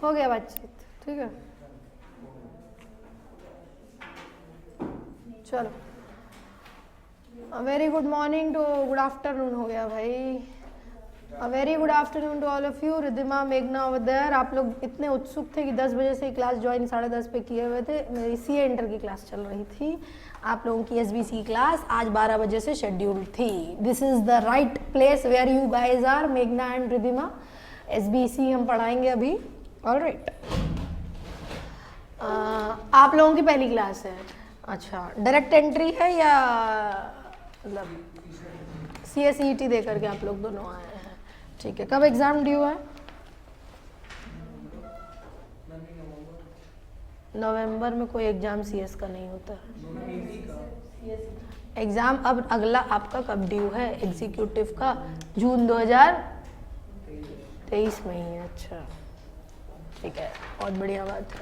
हो गया बातचीत, ठीक है। चलो, very good morning to good afternoon हो गया भाई। Very good afternoon to all of you. Riddhima, मेघना ओवर देयर। आप लोग इतने उत्सुक थे कि 10 बजे से क्लास ज्वाइन 10:30 पे किए हुए थे। मेरी सीए इंटर की क्लास चल रही थी। आप लोगों की एसबीसी क्लास आज 12 बजे से शेड्यूल्ड थी। This is the right place where you guys are, मेघना एंड रिद्धिमा। एसबीसी हम पढ़ाएंगे अभी। ऑलराइट, आप लोगों की पहली क्लास है। अच्छा, डायरेक्ट एंट्री है या मतलब CSET दे करके आप लोग दोनों आए हैं? ठीक है, कब एग्जाम ड्यू है? नवंबर में कोई एग्जाम CS का नहीं होता। एग्जाम अब अगला आपका कब ड्यू है एग्जीक्यूटिव का? जून 2023 में ही है। अच्छा, ठीक है, बहुत बढ़िया बात है।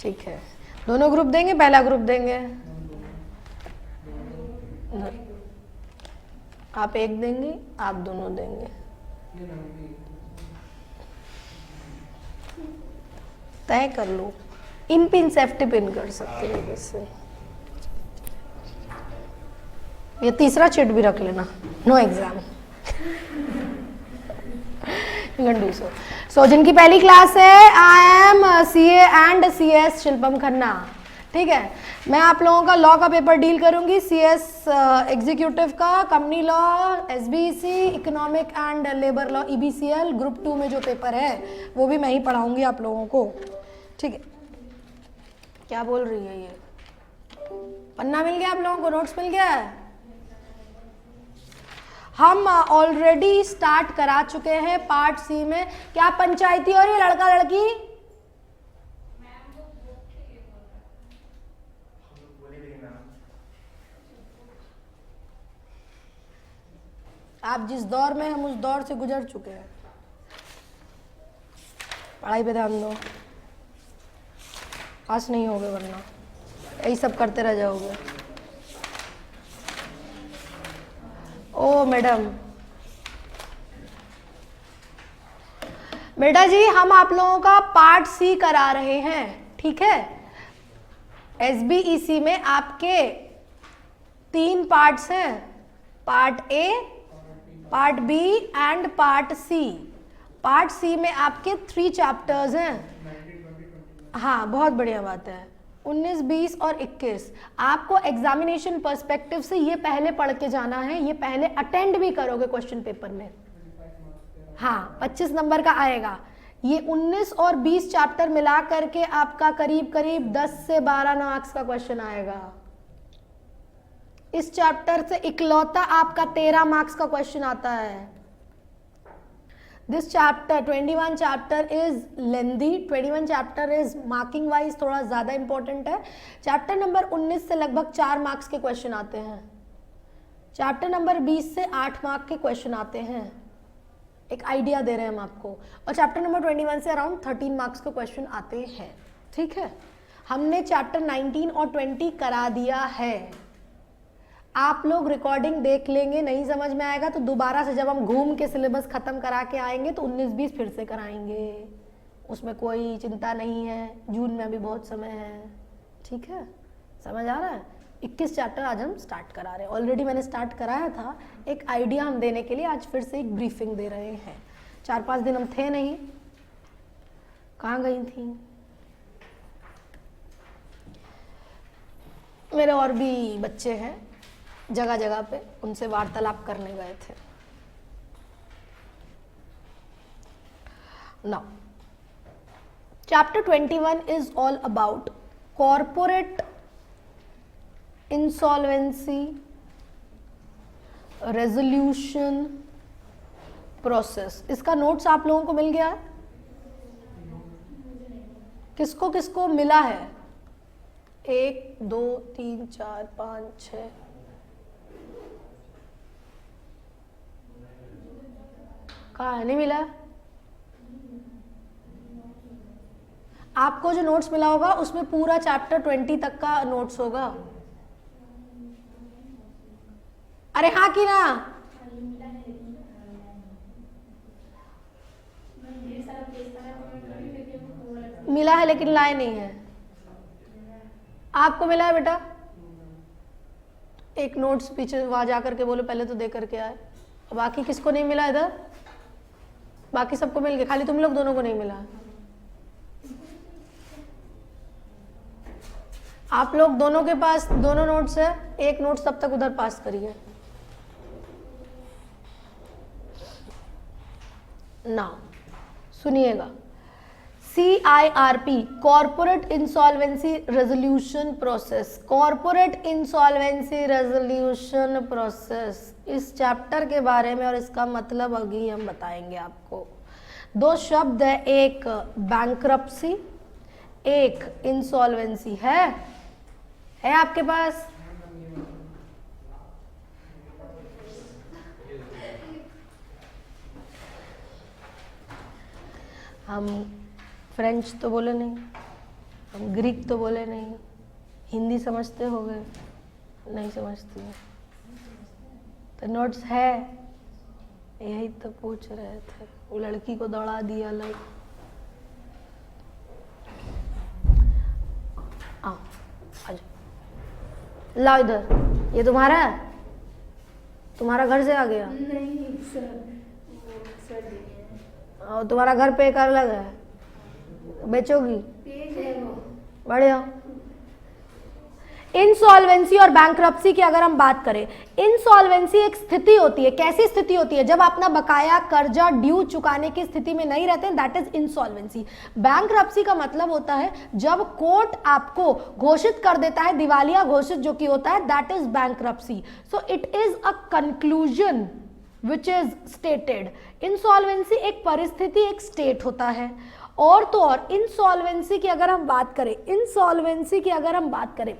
ठीक है, दोनों ग्रुप देंगे, पहला ग्रुप देंगे? आप एक देंगे, आप दोनों देंगे? तय कर लो। इन पिन सेफ्टी पिन कर सकते हैं इससे। ये तीसरा चिट भी रख लेना, नो एग्जाम। सो जिनकी पहली क्लास है, I am CA and CS Shilpam Khanna. ठीक है, मैं आप लोगों का लॉ का पेपर डील करूंगी, CS एग्जीक्यूटिव का, company law, SBC, economic and labour law, EBCL, group 2 में जो पेपर है वो भी मैं ही पढ़ाऊंगी आप लोगों को। ठीक है, क्या बोल रही है ये? पन्ना मिल गया आप लोगों को? नोट्स मिल गया है? हम ऑलरेडी स्टार्ट करा चुके हैं पार्ट C में। क्या पंचायती और ये लड़का लड़की? आप जिस दौर में, हम उस दौर से गुजर चुके हैं। पढ़ाई पे ध्यान दो, पास नहीं होगे वरना यही सब करते रह जाओगे। ओ मैडम, बेटा जी हम आप लोगों का पार्ट C करा रहे हैं, ठीक है। SBEC में आपके 3 पार्ट्स हैं, part A, part B and part C। Part C में आपके 3 चैप्टर्स हैं। हाँ, बहुत बढ़िया बात है। 19, 20 और 21 आपको एग्जामिनेशन पर्सपेक्टिव से ये पहले पढ़ के जाना है, ये पहले अटेंड भी करोगे क्वेश्चन पेपर में। हाँ, 25 नंबर का आएगा। ये 19 और 20 चैप्टर मिला करके आपका करीब करीब 10 से 12 मार्क्स का क्वेश्चन आएगा। इस चैप्टर से इकलौता आपका 13 मार्क्स का क्वेश्चन आता है। This chapter 21 chapter is lengthy, 21 chapter is marking wise थोड़ा ज्यादा इंपॉर्टेंट है। चैप्टर नंबर 19 से लगभग 4 मार्क्स के क्वेश्चन आते हैं। चैप्टर नंबर 20 से 8 मार्क के क्वेश्चन आते हैं। एक आइडिया दे रहे हैं हम आपको। और चैप्टर नंबर 21 से अराउंड 13 मार्क्स के क्वेश्चन आते हैं। ठीक है, हमने चैप्टर 19 और 20 करा दिया है। आप लोग रिकॉर्डिंग देख लेंगे, नहीं समझ में आएगा तो दोबारा से जब हम घूम के सिलेबस खत्म करा के आएंगे तो 19-20 फिर से कराएंगे, उसमें कोई चिंता नहीं है। जून में अभी बहुत समय है। ठीक है, समझ आ रहा है? 21 चैप्टर आज हम स्टार्ट करा रहे हैं। ऑलरेडी मैंने स्टार्ट कराया था, एक आइडिया हम देने के लिए आज फिर से एक ब्रीफिंग दे रहे हैं। 4-5 दिन हम थे नहीं, कहाँ गई थी? मेरे और भी बच्चे हैं जगह जगह पे, उनसे वार्तालाप करने गए थे। Now chapter 21 is all about corporate insolvency resolution process. इसका नोट्स आप लोगों को मिल गया है? किसको किसको मिला है? 1 2 3 4 5 6 कहाँ है? नहीं मिला? आपको जो नोट्स मिला होगा उसमें पूरा चैप्टर 20 तक का नोट्स होगा। अरे हाँ कि ना? मिला है लेकिन लाए नहीं है। आपको मिला है बेटा? एक नोट्स पीछे वहां जा करके बोलो पहले तो दे करके आए। बाकी किसको नहीं मिला इधर? बाकी सबको मिल गया, खाली तुम लोग दोनों को नहीं मिला। आप लोग दोनों के पास दोनों नोट्स है, एक नोट्स तब तक उधर पास करिए ना। सुनिएगा, CIRP corporate insolvency resolution process, corporate insolvency resolution process, इस चैप्टर के बारे में और इसका मतलब अभी हम बताएंगे आपको। दो शब्द है, एक बैंक्रप्सी, एक इंसॉल्वेंसी। है आपके पास? हम फ्रेंच तो बोले नहीं, हम ग्रीक तो बोले नहीं, हिंदी समझते हो गए? नहीं समझती है तो नोट्स है, यही तो पूछ रहे थे। वो लड़की को दौड़ा दिया अलग। आओ आ जाओ, लाओ इधर। ये तुम्हारा है? तुम्हारा घर से आ गया? नहीं सर, और तुम्हारा घर पे एक अलग है, बेचोगी? बढ़िया। इंसॉल्वेंसी और बैंक्रप्सी की अगर हम बात करें, इंसॉल्वेंसी एक स्थिति होती है। कैसी स्थिति होती है? जब अपना बकाया कर्जा ड्यू चुकाने की स्थिति में नहीं रहते, दैट इज इंसॉल्वेंसी। बैंक्रप्सी का मतलब होता है जब कोर्ट आपको घोषित कर देता है दिवालिया घोषित, जो कि होता है, that is bankruptcy. So it is a conclusion which is stated. Insolvency एक परिस्थिति, एक स्टेट होता है। और तो और इंसॉल्वेंसी की अगर हम बात करें, इंसॉल्वेंसी की अगर हम बात करें,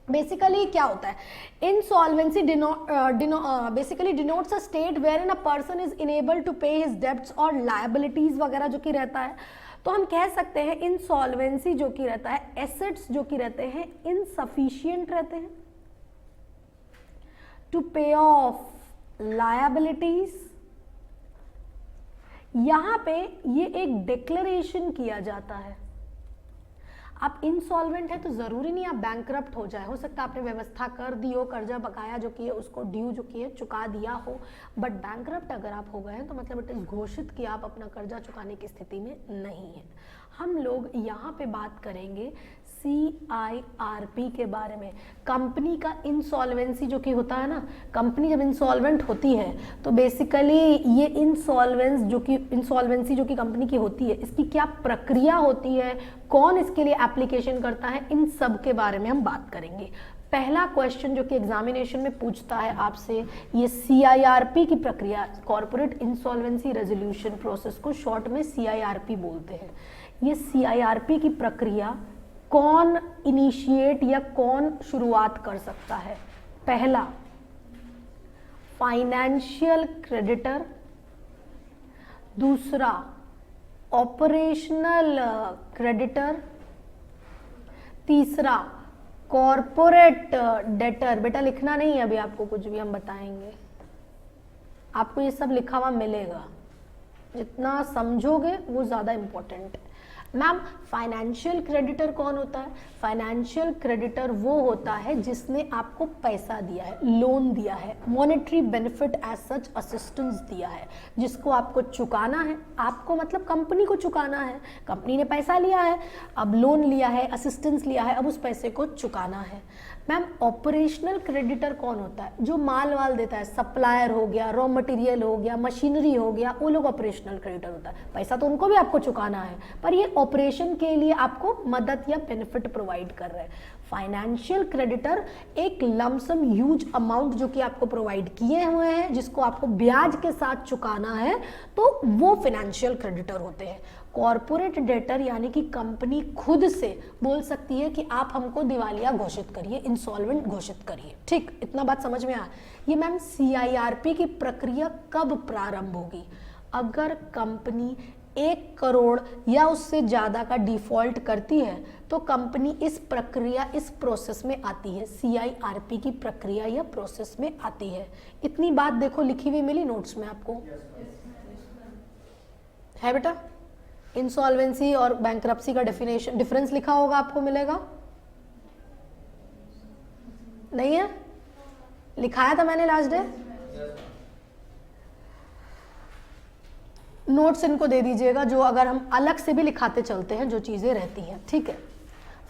बेसिकली क्या होता है? Insolvency basically denotes a state wherein a person is enable to pay his debts और लायबिलिटीज वगैरह जो कि रहता है। तो हम कह सकते हैं इंसॉल्वेंसी जो कि रहता है, एसेट्स जो कि रहते हैं इनसफिशिएंट रहते हैं टू पे ऑफ लायबिलिटीज। यहां पे ये एक डिक्लेरेशन किया जाता है। आप इंसॉल्वेंट है तो जरूरी नहीं आप बैंकरप्ट हो जाए, हो सकता है आपने व्यवस्था कर दी हो, कर्जा बकाया जो किए उसको ड्यू जो किए चुका दिया हो, बट बैंकरप्ट अगर आप हो गए हैं तो मतलब इट इज घोषित कि आप अपना कर्जा चुकाने की स्थिति में नहीं है। हम लोग यहाँ पे बात करेंगे CIRP के बारे में। कंपनी का इंसॉल्वेंसी जो कि होता है ना, कंपनी जब इंसॉल्वेंट होती है तो बेसिकली ये इंसॉल्वेंसी जो कि कंपनी की होती है, इसकी क्या प्रक्रिया होती है, कौन इसके लिए एप्लीकेशन करता है, इन सब के बारे में हम बात करेंगे। पहला क्वेश्चन जो कि एग्जामिनेशन में पूछता है आपसे, ये CIRP की प्रक्रिया, कॉर्पोरेट इंसॉल्वेंसी रेजोल्यूशन प्रोसेस को शॉर्ट में CIRP बोलते हैं। ये CIRP की प्रक्रिया कौन इनिशिएट या कौन शुरुआत कर सकता है? पहला, फाइनेंशियल क्रेडिटर, दूसरा ऑपरेशनल क्रेडिटर, तीसरा कॉर्पोरेट डेटर। बेटा लिखना नहीं है अभी आपको कुछ भी, हम बताएंगे आपको। ये सब लिखा हुआ मिलेगा, जितना समझोगे वो ज़्यादा इम्पोर्टेंट है। मैम फाइनेंशियल क्रेडिटर कौन होता है? फाइनेंशियल क्रेडिटर वो होता है जिसने आपको पैसा दिया है, लोन दिया है, monetary benefit as such assistance दिया है, जिसको आपको चुकाना है। आपको मतलब कंपनी को चुकाना है, कंपनी ने पैसा लिया है, अब लोन लिया है, असिस्टेंस लिया है, अब उस पैसे को चुकाना है। मैम ऑपरेशनल क्रेडिटर कौन होता है? जो माल वाल देता है, सप्लायर हो गया, रॉ मटेरियल हो गया, मशीनरी हो गया, वो लोग ऑपरेशनल क्रेडिटर होता है। पैसा तो उनको भी आपको चुकाना है, पर ये ऑपरेशन के लिए आपको मदद या बेनिफिट प्रोवाइड कर रहे हैं। फाइनेंशियल क्रेडिटर एक लमसम ह्यूज अमाउंट जो कि आपको प्रोवाइड किए हुए हैं, जिसको आपको ब्याज के साथ चुकाना है, तो वो फाइनेंशियल क्रेडिटर होते हैं। कॉर्पोरेट डेटर यानी कि कंपनी खुद से बोल सकती है कि आप हमको दिवालिया घोषित करिए, इंसॉल्वेंट घोषित करिए। ठीक, इतना बात समझ में आया? ये मैम CIRP की प्रक्रिया कब प्रारंभ होगी? अगर कंपनी 1 करोड़ या उससे ज़्यादा का डिफॉल्ट करती है तो कंपनी इस प्रक्रिया, इस प्रोसेस में आती है, CIRP की प्रक्रिया या प्रोसेस में आती है। इतनी बात देखो लिखी हुई मिली नोट्स में आपको, है बेटा? इंसॉल्वेंसी और बैंक्रप्सी का डिफरेंस लिखा होगा, आपको मिलेगा, नहीं है? लिखाया था मैंने लास्ट डे। नोट्स इनको दे दीजिएगा, जो अगर हम अलग से भी लिखाते चलते हैं जो चीजें रहती हैं, ठीक है।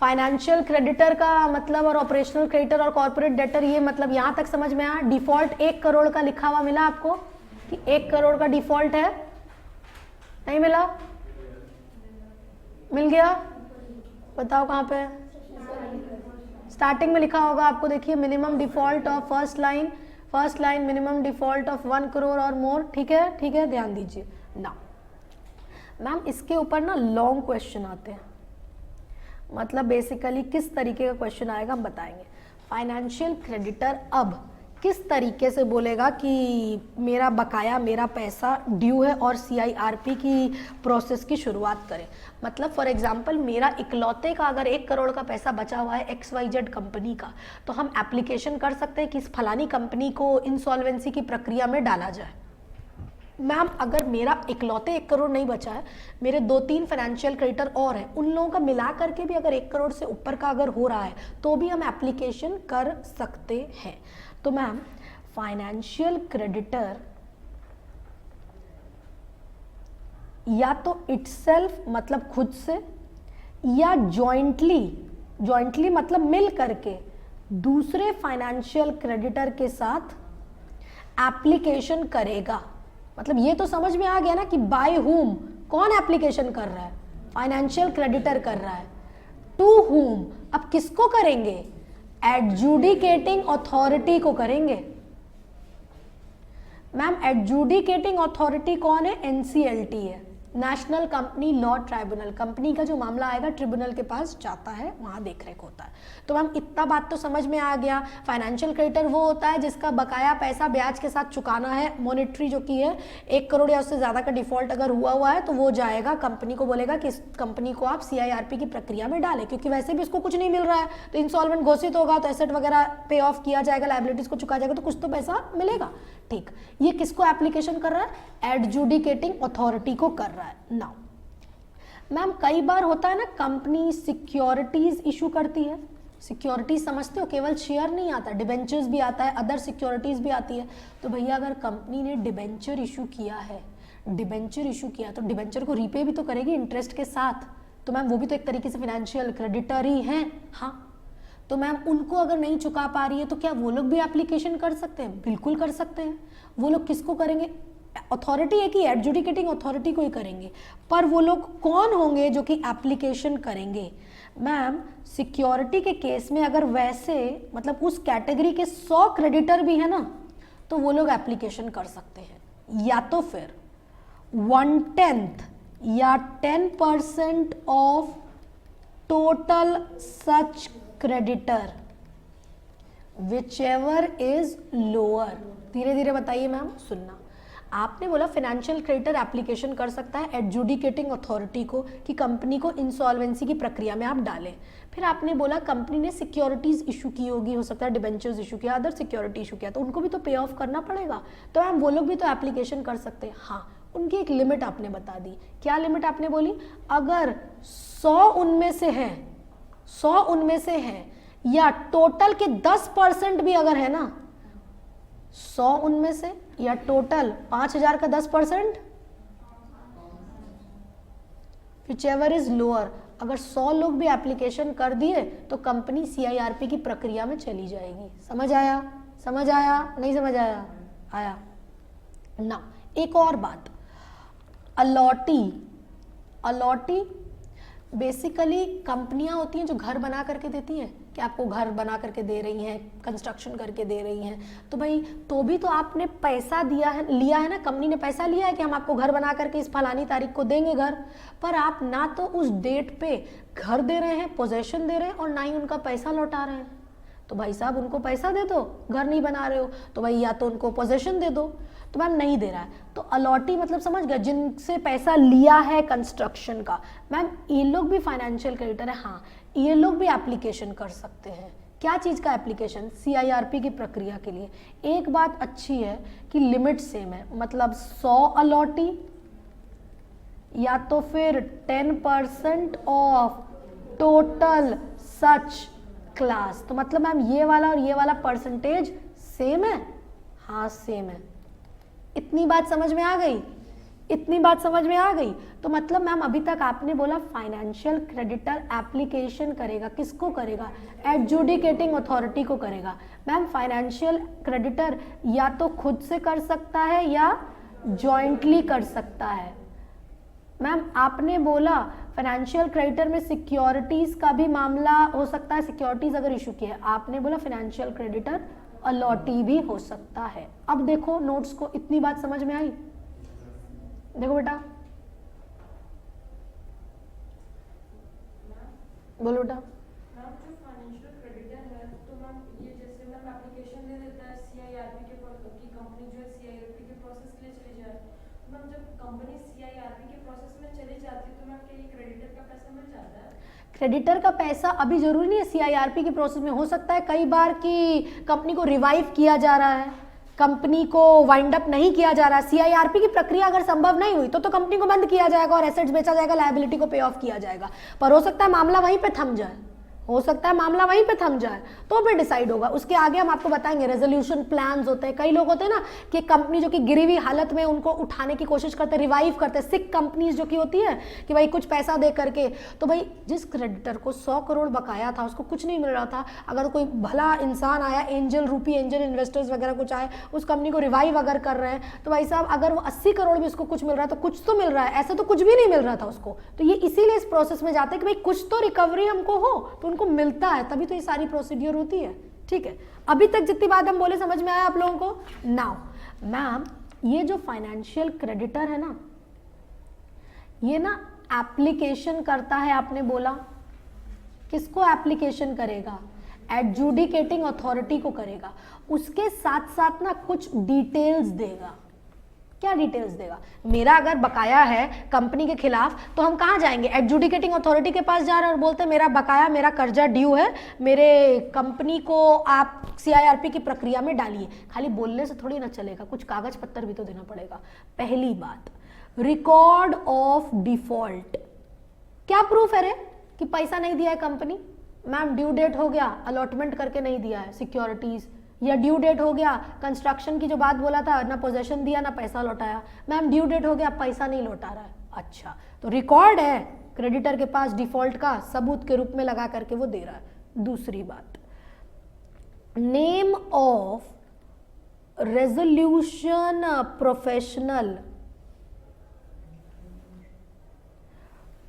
फाइनेंशियल क्रेडिटर का मतलब और ऑपरेशनल क्रेडिटर और कॉर्पोरेट डेटर, ये मतलब यहां तक समझ में आया। डिफॉल्ट 1 करोड़ का लिखा हुआ मिला आपको कि 1 करोड़ का डिफॉल्ट है, नहीं मिला? मिल गया? बताओ कहां पे? स्टार्टिंग में लिखा होगा आपको, देखिए minimum default of first line minimum default of 1 crore और मोर, ठीक है, ठीक है, ध्यान दीजिए ना। मैम इसके ऊपर ना लॉन्ग क्वेश्चन आते हैं, मतलब बेसिकली किस तरीके का क्वेश्चन आएगा हम बताएंगे। फाइनेंशियल क्रेडिटर अब किस तरीके से बोलेगा कि मेरा बकाया, मेरा पैसा ड्यू है और CIRP की प्रोसेस की शुरुआत करें। मतलब फॉर एग्जांपल मेरा इकलौते का अगर 1 करोड़ का पैसा बचा हुआ है XYZ कंपनी का, तो हम एप्लीकेशन कर सकते हैं कि इस फलानी कंपनी को इंसॉल्वेंसी की प्रक्रिया में डाला जाए। मैम अगर मेरा इकलौते 1 करोड़ नहीं बचा है, मेरे 2-3 फाइनेंशियल क्रेडिटर और हैं, उन लोगों का मिला करके भी अगर 1 करोड़ से ऊपर का अगर हो रहा है तो भी हम एप्लीकेशन कर सकते हैं। तो मैम फाइनेंशियल क्रेडिटर या तो इटसेल्फ मतलब खुद से, या जॉइंटली मतलब मिल करके दूसरे फाइनेंशियल क्रेडिटर के साथ एप्लीकेशन करेगा। मतलब ये तो समझ में आ गया ना कि बाय हुम, कौन एप्लीकेशन कर रहा है? फाइनेंशियल क्रेडिटर कर रहा है। टू हुम, अब किसको करेंगे? एडजुडिकेटिंग अथॉरिटी को करेंगे। मैम एडजुडिकेटिंग अथॉरिटी कौन है? NCLT है, national company law tribunal. Company का जो मामला आएगा ट्रिब्यूनल के पास जाता है, वहां देखरेख होता है। तो मैम इतना बात तो समझ में आ गया। फाइनेंशियल क्रेडिटर वो होता है जिसका बकाया पैसा ब्याज के साथ चुकाना है, मॉनेटरी जो की है 1 करोड़ या उससे ज्यादा का डिफॉल्ट अगर हुआ है तो वो जाएगा कंपनी को, बोलेगा कि इस कंपनी को आप CIRP की प्रक्रिया में डालें, क्योंकि वैसे भी उसको कुछ नहीं मिल रहा है, तो इंसॉल्वेंट घोषित होगा तो एसेट वगैरह पे ऑफ किया जाएगा, लायबिलिटीज को चुका जाएगा, तो कुछ तो पैसा मिलेगा। ठीक, ये किसको एप्लीकेशन कर रहा है? एडजुडिकेटिंग अथॉरिटी को कर रहा है। नाउ मैम कई बार होता है ना, कंपनी सिक्योरिटीज इशू करती है। सिक्योरिटीज समझते हो, केवल शेयर नहीं आता, डिबेंचर्स भी आता है, अदर सिक्योरिटीज भी आती है। तो भैया अगर कंपनी ने डिबेंचर इशू किया है, तो डिबेंचर को रीपे भी तो करेगी इंटरेस्ट के साथ, तो मैम वो भी तो एक तरीके से फाइनेंशियल क्रेडिटर ही हैं। हाँ, तो मैम उनको अगर नहीं चुका पा रही है तो क्या वो लोग भी एप्लीकेशन कर सकते हैं? बिल्कुल कर सकते हैं। वो लोग किसको करेंगे? अथॉरिटी है कि एडजुडिकेटिंग अथॉरिटी को ही करेंगे, पर वो लोग कौन होंगे जो कि एप्लीकेशन करेंगे? मैम सिक्योरिटी के केस में अगर वैसे मतलब उस कैटेगरी के 100 क्रेडिटर भी है ना, तो वो लोग एप्लीकेशन कर सकते हैं। या तो फिर 1/10 या 10% of total such creditor whichever is lower। धीरे धीरे बताइए मैम, सुनना। आपने बोला फाइनेंशियल क्रेडिटर एप्लीकेशन कर सकता है एडजुडिकेटिंग अथॉरिटी को कि कंपनी को इंसॉल्वेंसी की प्रक्रिया में आप डालें। फिर आपने बोला कंपनी ने सिक्योरिटीज इशू की होगी, हो सकता है डिबेंचर्स इशू किया, अदर सिक्योरिटी इशू किया, तो उनको भी तो पे ऑफ करना पड़ेगा, तो मैम वो लोग भी तो एप्लीकेशन कर सकते हैं। हाँ, उनकी एक लिमिट आपने बता दी। क्या लिमिट आपने बोली? अगर 100 उनमें से है या टोटल के 10% भी अगर है ना, 100 उनमें से या टोटल 5000 का 10%, whichever is lower, अगर 100 लोग भी एप्लीकेशन कर दिए तो कंपनी CIRP की प्रक्रिया में चली जाएगी। समझ आया? नहीं समझ आया? आया ना। एक और बात, अलॉटी बेसिकली कंपनियां होती हैं जो घर बना करके देती हैं, कि आपको घर बना करके दे रही हैं, कंस्ट्रक्शन करके दे रही हैं, तो भाई तो भी तो आपने पैसा लिया है ना, कंपनी ने पैसा लिया है कि हम आपको घर बना करके इस फलानी तारीख को देंगे घर, पर आप ना तो उस डेट पे घर दे रहे हैं, पोजेशन दे रहे हैं, और ना ही उनका पैसा लौटा रहे हैं। तो भाई साहब उनको पैसा दे दो, घर नहीं बना रहे हो तो भाई या तो उनको पोजेशन दे दो, तो मैम नहीं दे रहा है, तो अलॉटी मतलब समझ गया, जिनसे पैसा लिया है कंस्ट्रक्शन का, मैम ये लोग भी फाइनेंशियल क्रेडिटर है। हाँ, ये लोग भी एप्लीकेशन कर सकते हैं। क्या चीज़ का एप्लीकेशन? CIRP की प्रक्रिया के लिए। एक बात अच्छी है कि लिमिट सेम है, मतलब 100 अलॉटी या तो फिर 10% ऑफ टोटल सच क्लास। तो मतलब मैम ये वाला और ये वाला परसेंटेज सेम है? हाँ सेम है। इतनी बात समझ में आ गई? इतनी बात समझ में आ गई? तो मतलब मैम अभी तक आपने बोला फाइनेंशियल क्रेडिटर एप्लीकेशन करेगा, किसको करेगा? एडजुडिकेटिंग अथॉरिटी को करेगा। मैम फाइनेंशियल क्रेडिटर या तो खुद से कर सकता है या जॉइंटली कर सकता है। मैम आपने बोला फाइनेंशियल क्रेडिटर में सिक्योरिटीज का भी मामला हो सकता है, सिक्योरिटीज अगर इशू की है। आपने बोला फाइनेंशियल क्रेडिटर अलॉटी भी हो सकता है। अब देखो नोट्स को, इतनी बात समझ में आई? देखो बेटा, बोलो बेटा। मैम जो फाइनेंशियल क्रेडिटर है तो मैम ये जैसे मैम एप्लीकेशन दे देता है सीआईआरपी के की कंपनी जो है सीआईआरपी के प्रोसेस के लिए चली जाए। तो मैम जब कंपनी सीआईआरपी के प्रोसेस में चली जाती है तो मैम क्या ये क्रेडिटर का पैसा मिल जाता है? क्रेडिटर का पैसा अभी जरूरी नहीं है सीआईआरपी के प्रोसेस में, हो सकता है कई बार कि कंपनी को रिवाइव किया जा रहा है, कंपनी को वाइंड अप नहीं किया जा रहा। सीआईआरपी की प्रक्रिया अगर संभव नहीं हुई तो कंपनी को बंद किया जाएगा और एसेट्स बेचा जाएगा, लायबिलिटी को पे ऑफ किया जाएगा। पर हो सकता है मामला वहीं पे थम जाए, हो सकता है मामला वहीं पे थम जाए, तो फिर डिसाइड होगा। उसके आगे हम आपको बताएंगे रेजोल्यूशन प्लान्स होते हैं। कई लोग होते हैं ना कि कंपनी जो कि गिरी हुई हालत में उनको उठाने की कोशिश करते हैं, रिवाइव करते हैं। सिक कंपनीज जो कि होती है कि भाई कुछ पैसा दे करके, तो भाई जिस क्रेडिटर को 100 करोड़ बकाया था, उसको कुछ नहीं मिल रहा था, अगर कोई भला इंसान आया, एंजल रूपी एंजल इन्वेस्टर्स वगैरह कुछ आए, उस कंपनी को रिवाइव अगर कर रहे हैं, तो भाई साहब अगर वो 80 करोड़ भी उसको कुछ मिल रहा है तो कुछ तो मिल रहा है, ऐसे तो कुछ भी नहीं मिल रहा था उसको। तो ये इसीलिए इस प्रोसेस में जाते हैं कि भाई कुछ तो रिकवरी हमको हो, तो उनको मिलता है, तभी तो ये सारी प्रोसीड्यूर होती है। ठीक है, अभी तक जितनी बात हम बोले समझ में आया आप लोगों को? नाउ मैम ये जो फाइनेंशियल क्रेडिटर है ना, ये ना एप्लीकेशन करता है। आपने बोला किसको एप्लीकेशन करेगा? एडजुडिकेटिंग अथॉरिटी को करेगा। उसके साथ साथ ना कुछ डिटेल्स देगा। क्या डिटेल्स देगा? मेरा अगर बकाया है कंपनी के खिलाफ तो हम कहाँ जाएंगे? एडजुडिकेटिंग अथॉरिटी के पास जा रहे हैं और बोलते हैं मेरा बकाया, मेरा कर्जा ड्यू है, मेरे कंपनी को आप सीआईआरपी की प्रक्रिया में डालिए। खाली बोलने से थोड़ी ना चलेगा, कुछ कागज पत्तर भी तो देना पड़ेगा। पहली बात, रिकॉर्ड ऑफ डिफॉल्ट। क्या प्रूफ है रे कि पैसा नहीं दिया है कंपनी? मैम ड्यू डेट हो गया, अलॉटमेंट करके नहीं दिया है सिक्योरिटीज, या ड्यू डेट हो गया, कंस्ट्रक्शन की जो बात बोला था, ना पोजेशन दिया ना पैसा लौटाया। मैम ड्यू डेट हो गया, पैसा नहीं लौटा रहा है। अच्छा, तो रिकॉर्ड है क्रेडिटर के पास डिफॉल्ट का, सबूत के रूप में लगा करके वो दे रहा है। दूसरी बात, name of resolution professional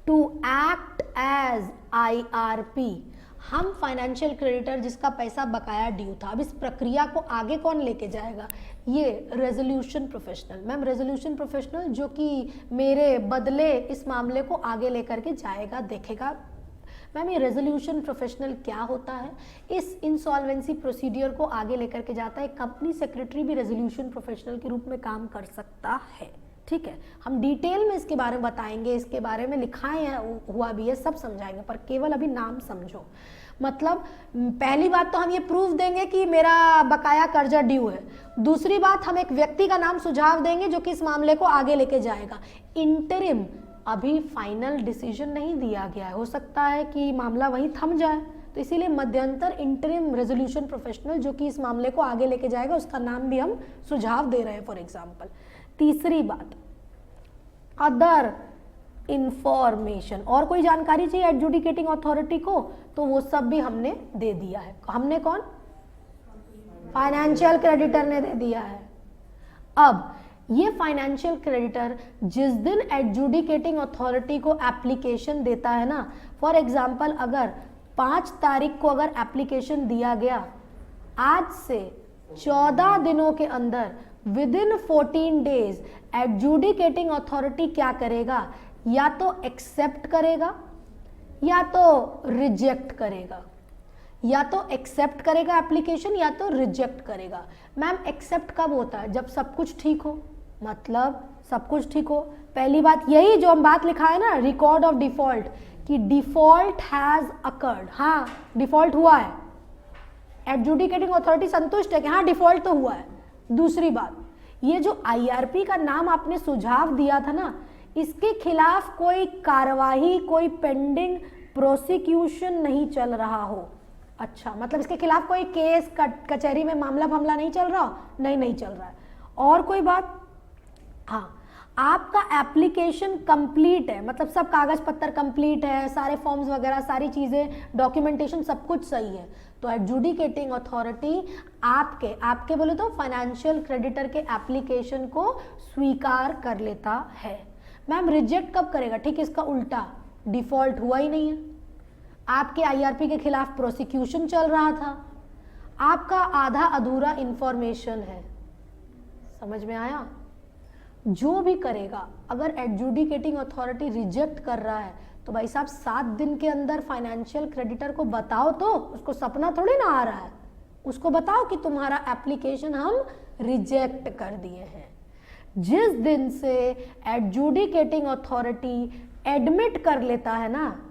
to act as IRP. हम फाइनेंशियल क्रेडिटर जिसका पैसा बकाया ड्यू था, अब इस प्रक्रिया को आगे कौन लेके जाएगा? ये resolution professional. Ma'am resolution professional जो कि मेरे बदले इस मामले को आगे लेकर के जाएगा, देखेगा। मैम ये रेजोल्यूशन प्रोफेशनल क्या होता है? इस इंसॉल्वेंसी प्रोसीडियर को आगे लेकर के जाता है। कंपनी सेक्रेटरी भी रेजोल्यूशन प्रोफेशनल के रूप में काम कर सकता है। ठीक है, हम डिटेल में इसके बारे में बताएंगे, इसके बारे में लिखाए हुआ भी है, सब समझाएंगे, पर केवल अभी नाम समझो। मतलब पहली बात तो हम ये प्रूफ देंगे कि मेरा बकाया कर्जा ड्यू है। दूसरी बात, हम एक व्यक्ति का नाम सुझाव देंगे जो कि इस मामले को आगे लेके जाएगा। इंटरिम, अभी फाइनल डिसीजन नहीं दिया गया है, हो सकता है कि मामला वहीं थम जाए, तो इसीलिए मध्यंतर इंटरिम रेजोल्यूशन प्रोफेशनल जो कि इस मामले को आगे लेके जाएगा, उसका नाम भी हम सुझाव दे रहे हैं फॉर एग्जाम्पल। तीसरी बात, अदर इंफॉर्मेशन, और कोई जानकारी चाहिए एडजुडिकेटिंग अथॉरिटी को, तो वो सब भी हमने दे दिया है। हमने कौन? फाइनेंशियल क्रेडिटर ने दे दिया है। अब ये फाइनेंशियल क्रेडिटर जिस दिन एडजुडिकेटिंग अथॉरिटी को एप्लीकेशन देता है ना, फॉर एग्जाम्पल अगर 5 तारीख को अगर एप्लीकेशन दिया गया, आज से 14 दिनों के अंदर with in 14 days adjudicating authority क्या करेगा? या तो एक्सेप्ट करेगा या तो रिजेक्ट करेगा, या तो एक्सेप्ट करेगा एप्लीकेशन या तो रिजेक्ट करेगा। मैम एक्सेप्ट कब होता है? जब सब कुछ ठीक हो। मतलब सब कुछ ठीक हो, पहली बात यही जो हम बात लिखा है ना, रिकॉर्ड ऑफ डिफॉल्ट, कि डिफॉल्ट हैज अकर्ड। हाँ डिफॉल्ट हुआ है, एडजुडिकेटिंग अथॉरिटी संतुष्ट है कि हाँ डिफॉल्ट तो हुआ है। दूसरी बात, ये जो आईआरपी का नाम आपने सुझाव दिया था ना, इसके खिलाफ कोई कार्यवाही, कोई पेंडिंग प्रोसिक्यूशन नहीं चल रहा हो। अच्छा, मतलब इसके खिलाफ कोई केस कचहरी में मामला नहीं चल रहा हो? नहीं चल रहा है। और कोई बात? हाँ, आपका एप्लीकेशन कंप्लीट है, मतलब सब कागज पत्तर कंप्लीट है, सारे फॉर्म्स वगैरह, सारी चीजें, डॉक्यूमेंटेशन सब कुछ सही है, तो एडजुडिकेटिंग अथॉरिटी आपके बोले तो फाइनेंशियल क्रेडिटर के एप्लीकेशन को स्वीकार कर लेता है। मैम रिजेक्ट कब करेगा? ठीक इसका उल्टा, डिफॉल्ट हुआ ही नहीं है, आपके आईआरपी के खिलाफ प्रोसिक्यूशन चल रहा था, आपका आधा अधूरा इंफॉर्मेशन है। समझ में आया? जो भी करेगा, अगर एडजुडिकेटिंग अथॉरिटी रिजेक्ट कर रहा है तो भाई साहब 7 दिन के अंदर फाइनेंशियल क्रेडिटर को बताओ, तो उसको सपना थोड़ी ना आ रहा है, उसको बताओ कि तुम्हारा एप्लीकेशन हम रिजेक्ट कर दिए हैं। जिस दिन से एडजुडिकेटिंग अथॉरिटी एडमिट कर लेता है ना,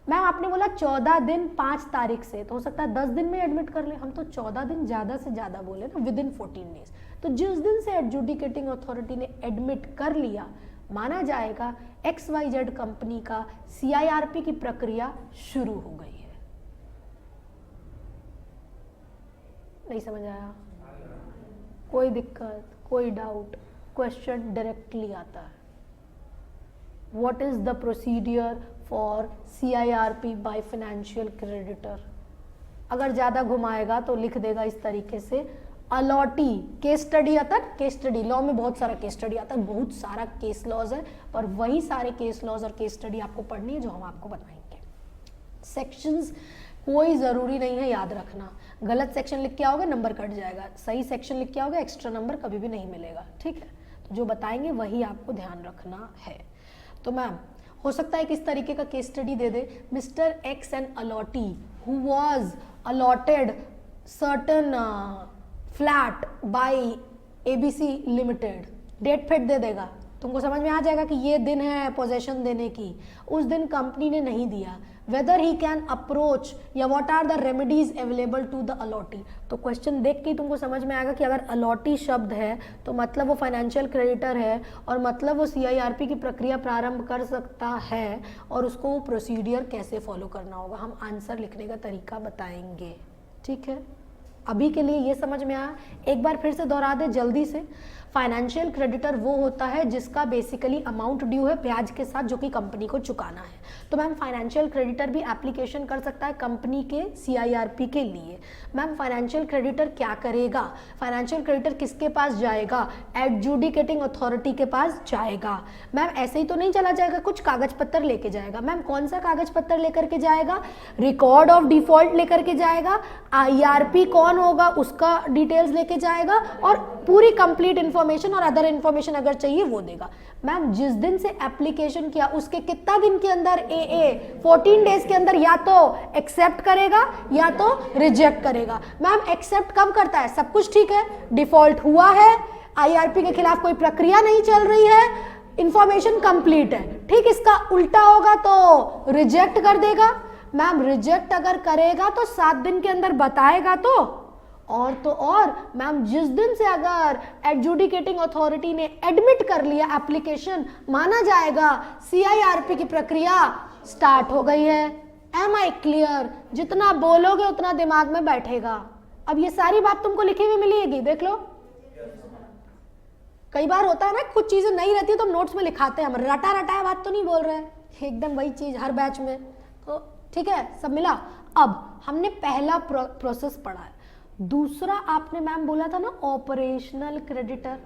मैम आपने बोला 14 दिन 5 तारीख से, तो हो सकता है 10 दिन में एडमिट कर ले, हम तो 14 दिन ज़्यादा से ज़्यादा बोले ना, विद इन 14 डेज। तो जिस दिन से एडजुडिकेटिंग अथॉरिटी ने एडमिट कर लिया, माना जाएगा XYZ कंपनी का CIRP की प्रक्रिया शुरू हो गई है। नहीं समझ आया? कोई दिक्कत, कोई डाउट? क्वेश्चन डायरेक्टली आता है, what is the procedure for CIRP by financial creditor? अगर ज़्यादा घुमाएगा तो लिख देगा इस तरीके से, अलॉटी। केस स्टडी आता है, केस स्टडी लॉ में बहुत सारा केस स्टडी आता है, बहुत सारा केस लॉज है, पर वही सारे केस लॉज और केस स्टडी आपको पढ़नी है जो हम आपको बताएंगे। सेक्शंस कोई ज़रूरी नहीं है याद रखना, गलत सेक्शन लिख के आओगे नंबर कट जाएगा, सही सेक्शन लिख के आओगे एक्स्ट्रा नंबर कभी भी नहीं मिलेगा, ठीक है? तो जो बताएंगे वही आपको ध्यान रखना है। तो मैम हो सकता है कि इस तरीके का केस स्टडी दे दे, Mr X an allottee who was allotted certain flat by ABC limited, date फेट दे देगा, तुमको समझ में आ जाएगा कि ये दिन है पोजेशन देने की, उस दिन कंपनी ने नहीं दिया, वेदर ही कैन अप्रोच या what are the remedies available to the allottee. तो क्वेश्चन देख के ही तुमको समझ में आएगा कि अगर अलॉटी शब्द है तो मतलब वो फाइनेंशियल क्रेडिटर है, और मतलब वो CIRP की प्रक्रिया प्रारंभ कर सकता है, और उसको वो प्रोसीडियर कैसे फॉलो करना होगा, हम आंसर लिखने का तरीका बताएंगे, ठीक है? अभी के लिए ये समझ में आया? एक बार फिर से दोहरा दे जल्दी से। फाइनेंशियल क्रेडिटर वो होता है जिसका बेसिकली अमाउंट ड्यू है ब्याज के साथ, जो कि कंपनी को चुकाना है। तो मैम फाइनेंशियल क्रेडिटर भी एप्लीकेशन कर सकता है कंपनी के CIRP के लिए। मैम फाइनेंशियल क्रेडिटर क्या करेगा? फाइनेंशियल क्रेडिटर किसके पास जाएगा? एडजुडिकेटिंग अथॉरिटी के पास जाएगा। मैम ऐसे ही तो नहीं चला जाएगा, कुछ कागज पत्तर लेके जाएगा। मैम कौन सा कागज पत्तर लेकर के जाएगा? रिकॉर्ड ऑफ डिफॉल्ट लेकर के जाएगा, IRP कौन होगा उसका डिटेल्स लेके जाएगा, और पूरी कंप्लीट इन्फॉर्मेशन और अदर इन्फॉर्मेशन अगर चाहिए वो देगा। मैम जिस दिन से एप्लीकेशन किया उसके कितना दिन के अंदर AA 14 डेज के अंदर या तो एक्सेप्ट करेगा या तो रिजेक्ट करेगा। मैम एक्सेप्ट कब करता है? सब कुछ ठीक है, डिफॉल्ट हुआ है, IRP के खिलाफ कोई प्रक्रिया नहीं चल रही है, इंफॉर्मेशन कंप्लीट है। ठीक इसका उल्टा होगा तो रिजेक्ट कर देगा। मैम रिजेक्ट अगर करेगा तो 7 दिन के अंदर बताएगा तो और मैम जिस दिन से अगर एडजुडिकेटिंग अथॉरिटी ने एडमिट कर लिया एप्लीकेशन, माना जाएगा CIRP की प्रक्रिया स्टार्ट हो गई है। Am I clear? जितना बोलोगे उतना दिमाग में बैठेगा। अब ये सारी बात तुमको लिखी हुई मिलेगी, देख लो। कई बार होता है ना कुछ चीजें नहीं रहती तो हम नोट्स में लिखाते हैं, हम रटा रटाया बात तो नहीं बोल रहे हैं, एकदम वही चीज हर बैच में। तो ठीक है, सब मिला। अब हमने पहला प्रोसेस पढ़ा है। दूसरा आपने मैम बोला था ना ऑपरेशनल क्रेडिटर।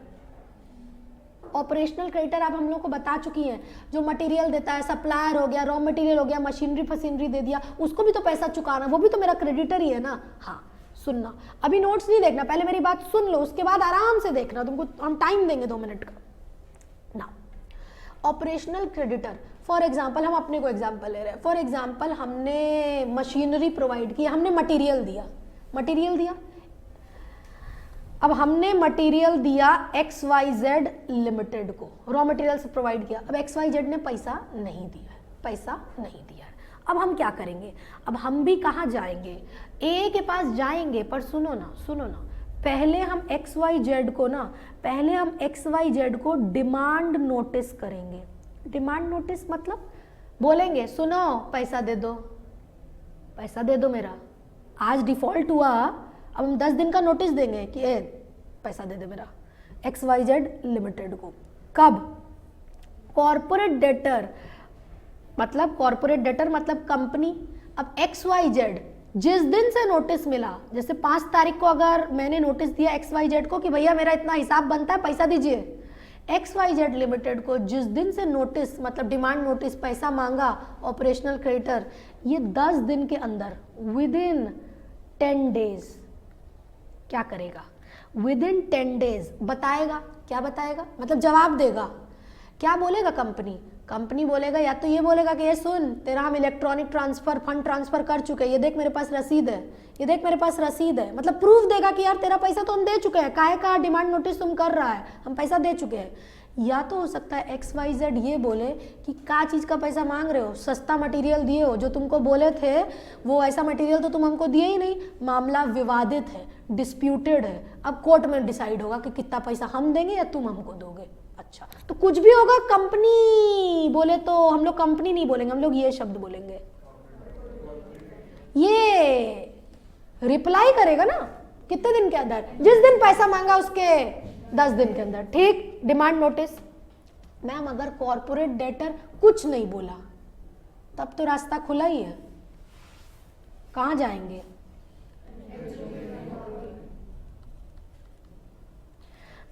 ऑपरेशनल क्रेडिटर आप हम लोग को बता चुकी हैं, जो मटेरियल देता है, सप्लायर हो गया, रॉ मटेरियल हो गया, मशीनरी फशीनरी दे दिया, उसको भी तो पैसा चुकाना, वो भी तो मेरा क्रेडिटर ही है ना। हाँ सुनना, अभी नोट्स नहीं देखना, पहले मेरी बात सुन लो, उसके बाद आराम से देखना, तुमको हम टाइम देंगे 2 मिनट का ना। ऑपरेशनल क्रेडिटर फॉर एग्जाम्पल, हम अपने को एग्जाम्पल ले रहे हैं। फॉर एग्जाम्पल हमने मशीनरी प्रोवाइड की, हमने मटेरियल दिया, अब हमने मटेरियल दिया XYZ लिमिटेड को, रॉ मटेरियल से प्रोवाइड किया। अब XYZ ने पैसा नहीं दिया। अब हम क्या करेंगे? अब हम भी कहाँ जाएंगे? A के पास जाएंगे, पर सुनो ना, पहले हम XYZ को डिमांड नोटिस करेंगे। डिमांड नोटिस मतलब बोलेंगे सुनो पैसा दे दो, पैसा दे दो मेरा, आज डिफॉल्ट हुआ, अब हम 10 दिन का नोटिस देंगे कि ए पैसा दे दे मेरा XYZ लिमिटेड को। कब? कॉर्पोरेट डेटर मतलब कंपनी। अब XYZ जिस दिन से नोटिस मिला, जैसे 5 तारीख को अगर मैंने नोटिस दिया XYZ को कि भैया मेरा इतना हिसाब बनता है पैसा दीजिए, XYZ लिमिटेड को जिस दिन से नोटिस मतलब डिमांड नोटिस पैसा मांगा ऑपरेशनल क्रेडिटर, ये 10 दिन के अंदर विद इन 10 डेज क्या करेगा? विद इन 10 डेज बताएगा। क्या बताएगा? मतलब जवाब देगा। क्या बोलेगा कंपनी बोलेगा या तो ये बोलेगा कि ये सुन तेरा हम इलेक्ट्रॉनिक ट्रांसफर फंड ट्रांसफर कर चुके हैं, ये देख मेरे पास रसीद है, ये देख मेरे पास रसीद है, मतलब प्रूफ देगा कि यार तेरा पैसा तो हम दे चुके हैं, काहे का डिमांड नोटिस तुम कर रहा है, हम पैसा दे चुके हैं। या तो हो सकता है XYZ ये बोले कि क्या चीज़ का पैसा मांग रहे हो, सस्ता मटेरियल दिए हो, जो तुमको बोले थे वो ऐसा मटेरियल तो तुम हमको दिए ही नहीं, मामला विवादित है, डिस्प्यूटेड है, अब कोर्ट में डिसाइड होगा कि कितना पैसा हम देंगे या तुम हमको दोगे। अच्छा, तो कुछ भी होगा कंपनी बोले तो हम लोग कंपनी नहीं बोलेंगे, हम लोग ये शब्द बोलेंगे। ये रिप्लाई करेगा ना कितने दिन के अंदर, जिस दिन पैसा मांगा उसके 10 दिन के अंदर। ठीक, डिमांड नोटिस। मैम अगर कॉर्पोरेट डेटर कुछ नहीं बोला तब तो रास्ता खुला ही है, कहां जाएंगे?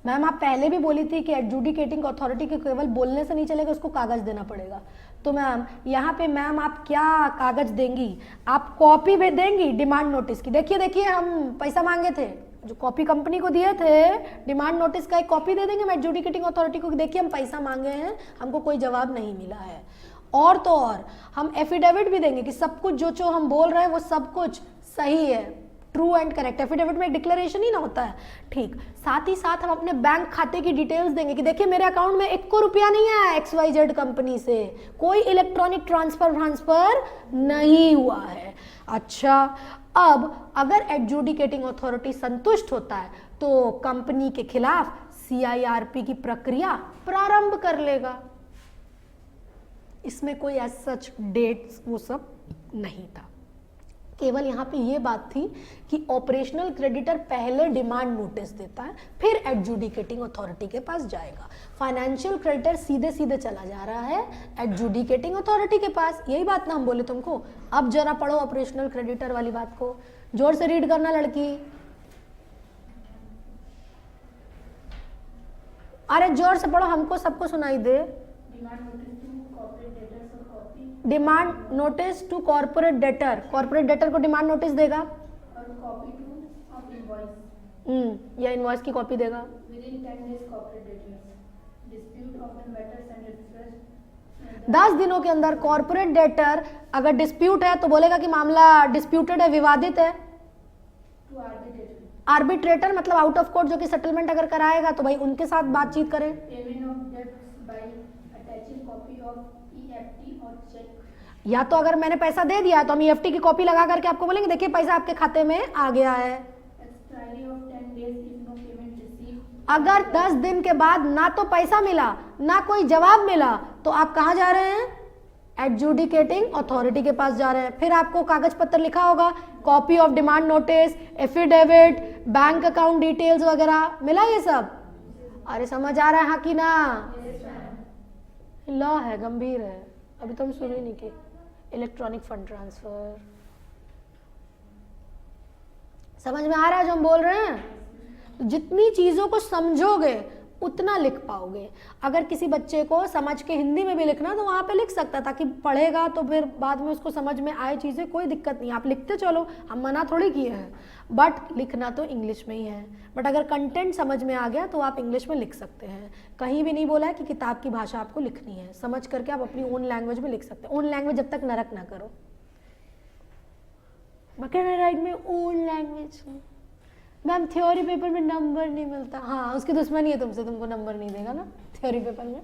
मैम आप पहले भी बोली थी कि एडजुडिकेटिंग अथॉरिटी के केवल बोलने से नहीं चलेगा, उसको कागज देना पड़ेगा। तो मैम यहाँ पे मैम आप क्या कागज देंगी? आप कॉपी भी देंगी डिमांड नोटिस की। देखिए हम पैसा मांगे थे, जो कॉपी कंपनी को दिए थे डिमांड नोटिस का एक कॉपी दे देंगे हम एडजुडिकेटिंग अथॉरिटी को, देखिए हम पैसा मांगे हैं, हमको कोई जवाब नहीं मिला है। और तो और हम एफिडेविट भी देंगे कि सब कुछ जो हम बोल रहे हैं वो सब कुछ सही है, ट्रू एंड करेक्ट। एफिडेविट में एक डिक्लेरेशन ही ना होता है। ठीक, साथ ही साथ हम अपने बैंक खाते की डिटेल्स देंगे कि देखिए मेरे अकाउंट में 1 रुपया नहीं आया XYZ कंपनी से, कोई इलेक्ट्रॉनिक ट्रांसफर नहीं हुआ है। अच्छा, अब अगर एडजुडिकेटिंग अथॉरिटी संतुष्ट होता है तो कंपनी के खिलाफ CIRP की प्रक्रिया प्रारंभ कर लेगा। इसमें कोई एज सच डेट्स वो सब नहीं था, केवल यहाँ पे ये बात थी कि ऑपरेशनल क्रेडिटर पहले डिमांड नोटिस देता है, फिर एडजुडिकेटिंग अथॉरिटी के पास जाएगा। फाइनेंशियल क्रेडिटर सीधे सीधे चला जा रहा है एडजुडिकेटिंग अथॉरिटी के पास। यही बात ना हम बोले तुमको। अब जरा पढ़ो ऑपरेशनल क्रेडिटर वाली बात को, जोर से रीड करना लड़की, अरे जोर से पढ़ो, हमको सबको सुनाई दे। Demand notice to corporate debtor, corporate debtor को डिमांड नोटिस देगा और कॉपी टू ऑफ इनवॉइस, या इनवॉइस की कॉपी देगा। Within 10 days corporate debtors dispute of the matters and refresh 10 दिनों के अंदर कॉर्पोरेट डेटर अगर डिस्प्यूट है तो बोलेगा कि मामला डिस्प्यूटेड है, विवादित है, टू आर्बिट्रेटर। आर्बिट्रेटर मतलब आउट ऑफ कोर्ट जो कि सेटलमेंट अगर कराएगा तो भाई उनके साथ बातचीत करें। Payment of debts by attaching copy of EFT और चेक, या तो अगर मैंने पैसा दे दिया तो हम EFT की कॉपी लगा करके आपको बोलेंगे देखिए पैसा आपके खाते में आ गया है। Expiry of 10 days if no payment receive, अगर 10 दिन के बाद ना तो पैसा मिला ना कोई जवाब मिला तो आप कहाँ जा रहे हैं? एडजुडिकेटिंग अथॉरिटी के पास जा रहे हैं। फिर आपको कागज पत्र लिखा होगा, copy of demand notice, affidavit, bank account details वगैरह मिला ये सब। अरे समझ आ रहा है हाँ कि ना? लॉ है, गंभीर है, अभी तो हम शुरू ही नहीं की। इलेक्ट्रॉनिक फंड ट्रांसफर समझ में आ रहा है जो हम बोल रहे हैं? तो जितनी चीजों को समझोगे उतना लिख पाओगे। अगर किसी बच्चे को समझ के हिंदी में भी लिखना तो वहाँ पे लिख सकता है, ताकि पढ़ेगा तो फिर बाद में उसको समझ में आए चीज़ें, कोई दिक्कत नहीं। आप लिखते चलो, हम मना थोड़ी किए हैं, बट लिखना तो इंग्लिश में ही है। बट अगर कंटेंट समझ में आ गया तो आप इंग्लिश में लिख सकते हैं। कहीं भी नहीं बोला है कि किताब की भाषा आपको लिखनी है, समझ करके आप अपनी ओन लैंग्वेज में लिख सकते हैं। ओन लैंग्वेज जब तक नरक ना करो। राइट में own language ma'am theory paper में नंबर नहीं मिलता। हाँ, उसकी दुश्मनी है तुमसे, तुमको नंबर नहीं देगा ना थ्योरी पेपर में।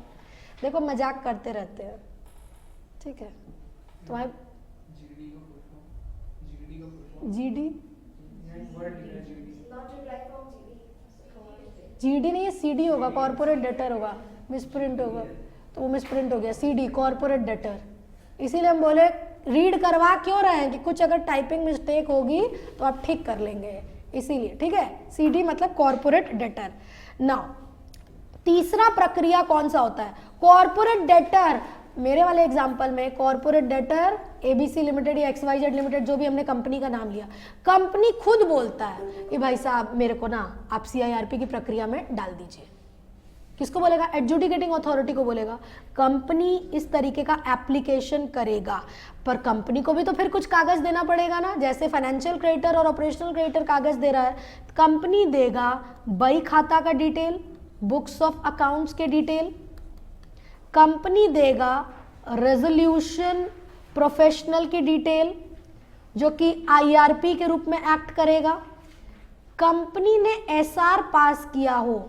देखो मजाक करते रहते हैं, ठीक है? तुम्हारे GD नहीं है, CD होगा, कॉर्पोरेट डेटर होगा, मिसप्रिंट होगा। तो वो मिसप्रिंट हो गया, CD कॉर्पोरेट डेटर। इसीलिए हम बोले रीड करवा क्यों रहे हैं कि कुछ अगर टाइपिंग मिस्टेक होगी तो आप ठीक कर लेंगे, इसीलिए। ठीक है, CD मतलब कॉर्पोरेट डेटर। नाउ तीसरा प्रक्रिया कौन सा होता है? Corporate debtor. मेरे वाले एग्जांपल में कॉर्पोरेट डेटर ABC लिमिटेड या XYZ लिमिटेड, जो भी हमने कंपनी का नाम लिया, कंपनी खुद बोलता है कि भाई साहब मेरे को ना आप CIRP की प्रक्रिया में डाल दीजिए। किसको बोलेगा? एडजुडिकेटिंग अथॉरिटी को बोलेगा। कंपनी इस तरीके का एप्लीकेशन करेगा, पर कंपनी को भी तो फिर कुछ कागज देना पड़ेगा ना। जैसे फाइनेंशियल क्रेडिटर और ऑपरेशनल क्रेडिटर कागज दे रहा है, कंपनी देगा बही खाता का डिटेल, बुक्स ऑफ अकाउंट्स के डिटेल, कंपनी देगा रेजोल्यूशन प्रोफेशनल की डिटेल जो कि IRP के रूप में एक्ट करेगा। कंपनी ने SR पास किया हो।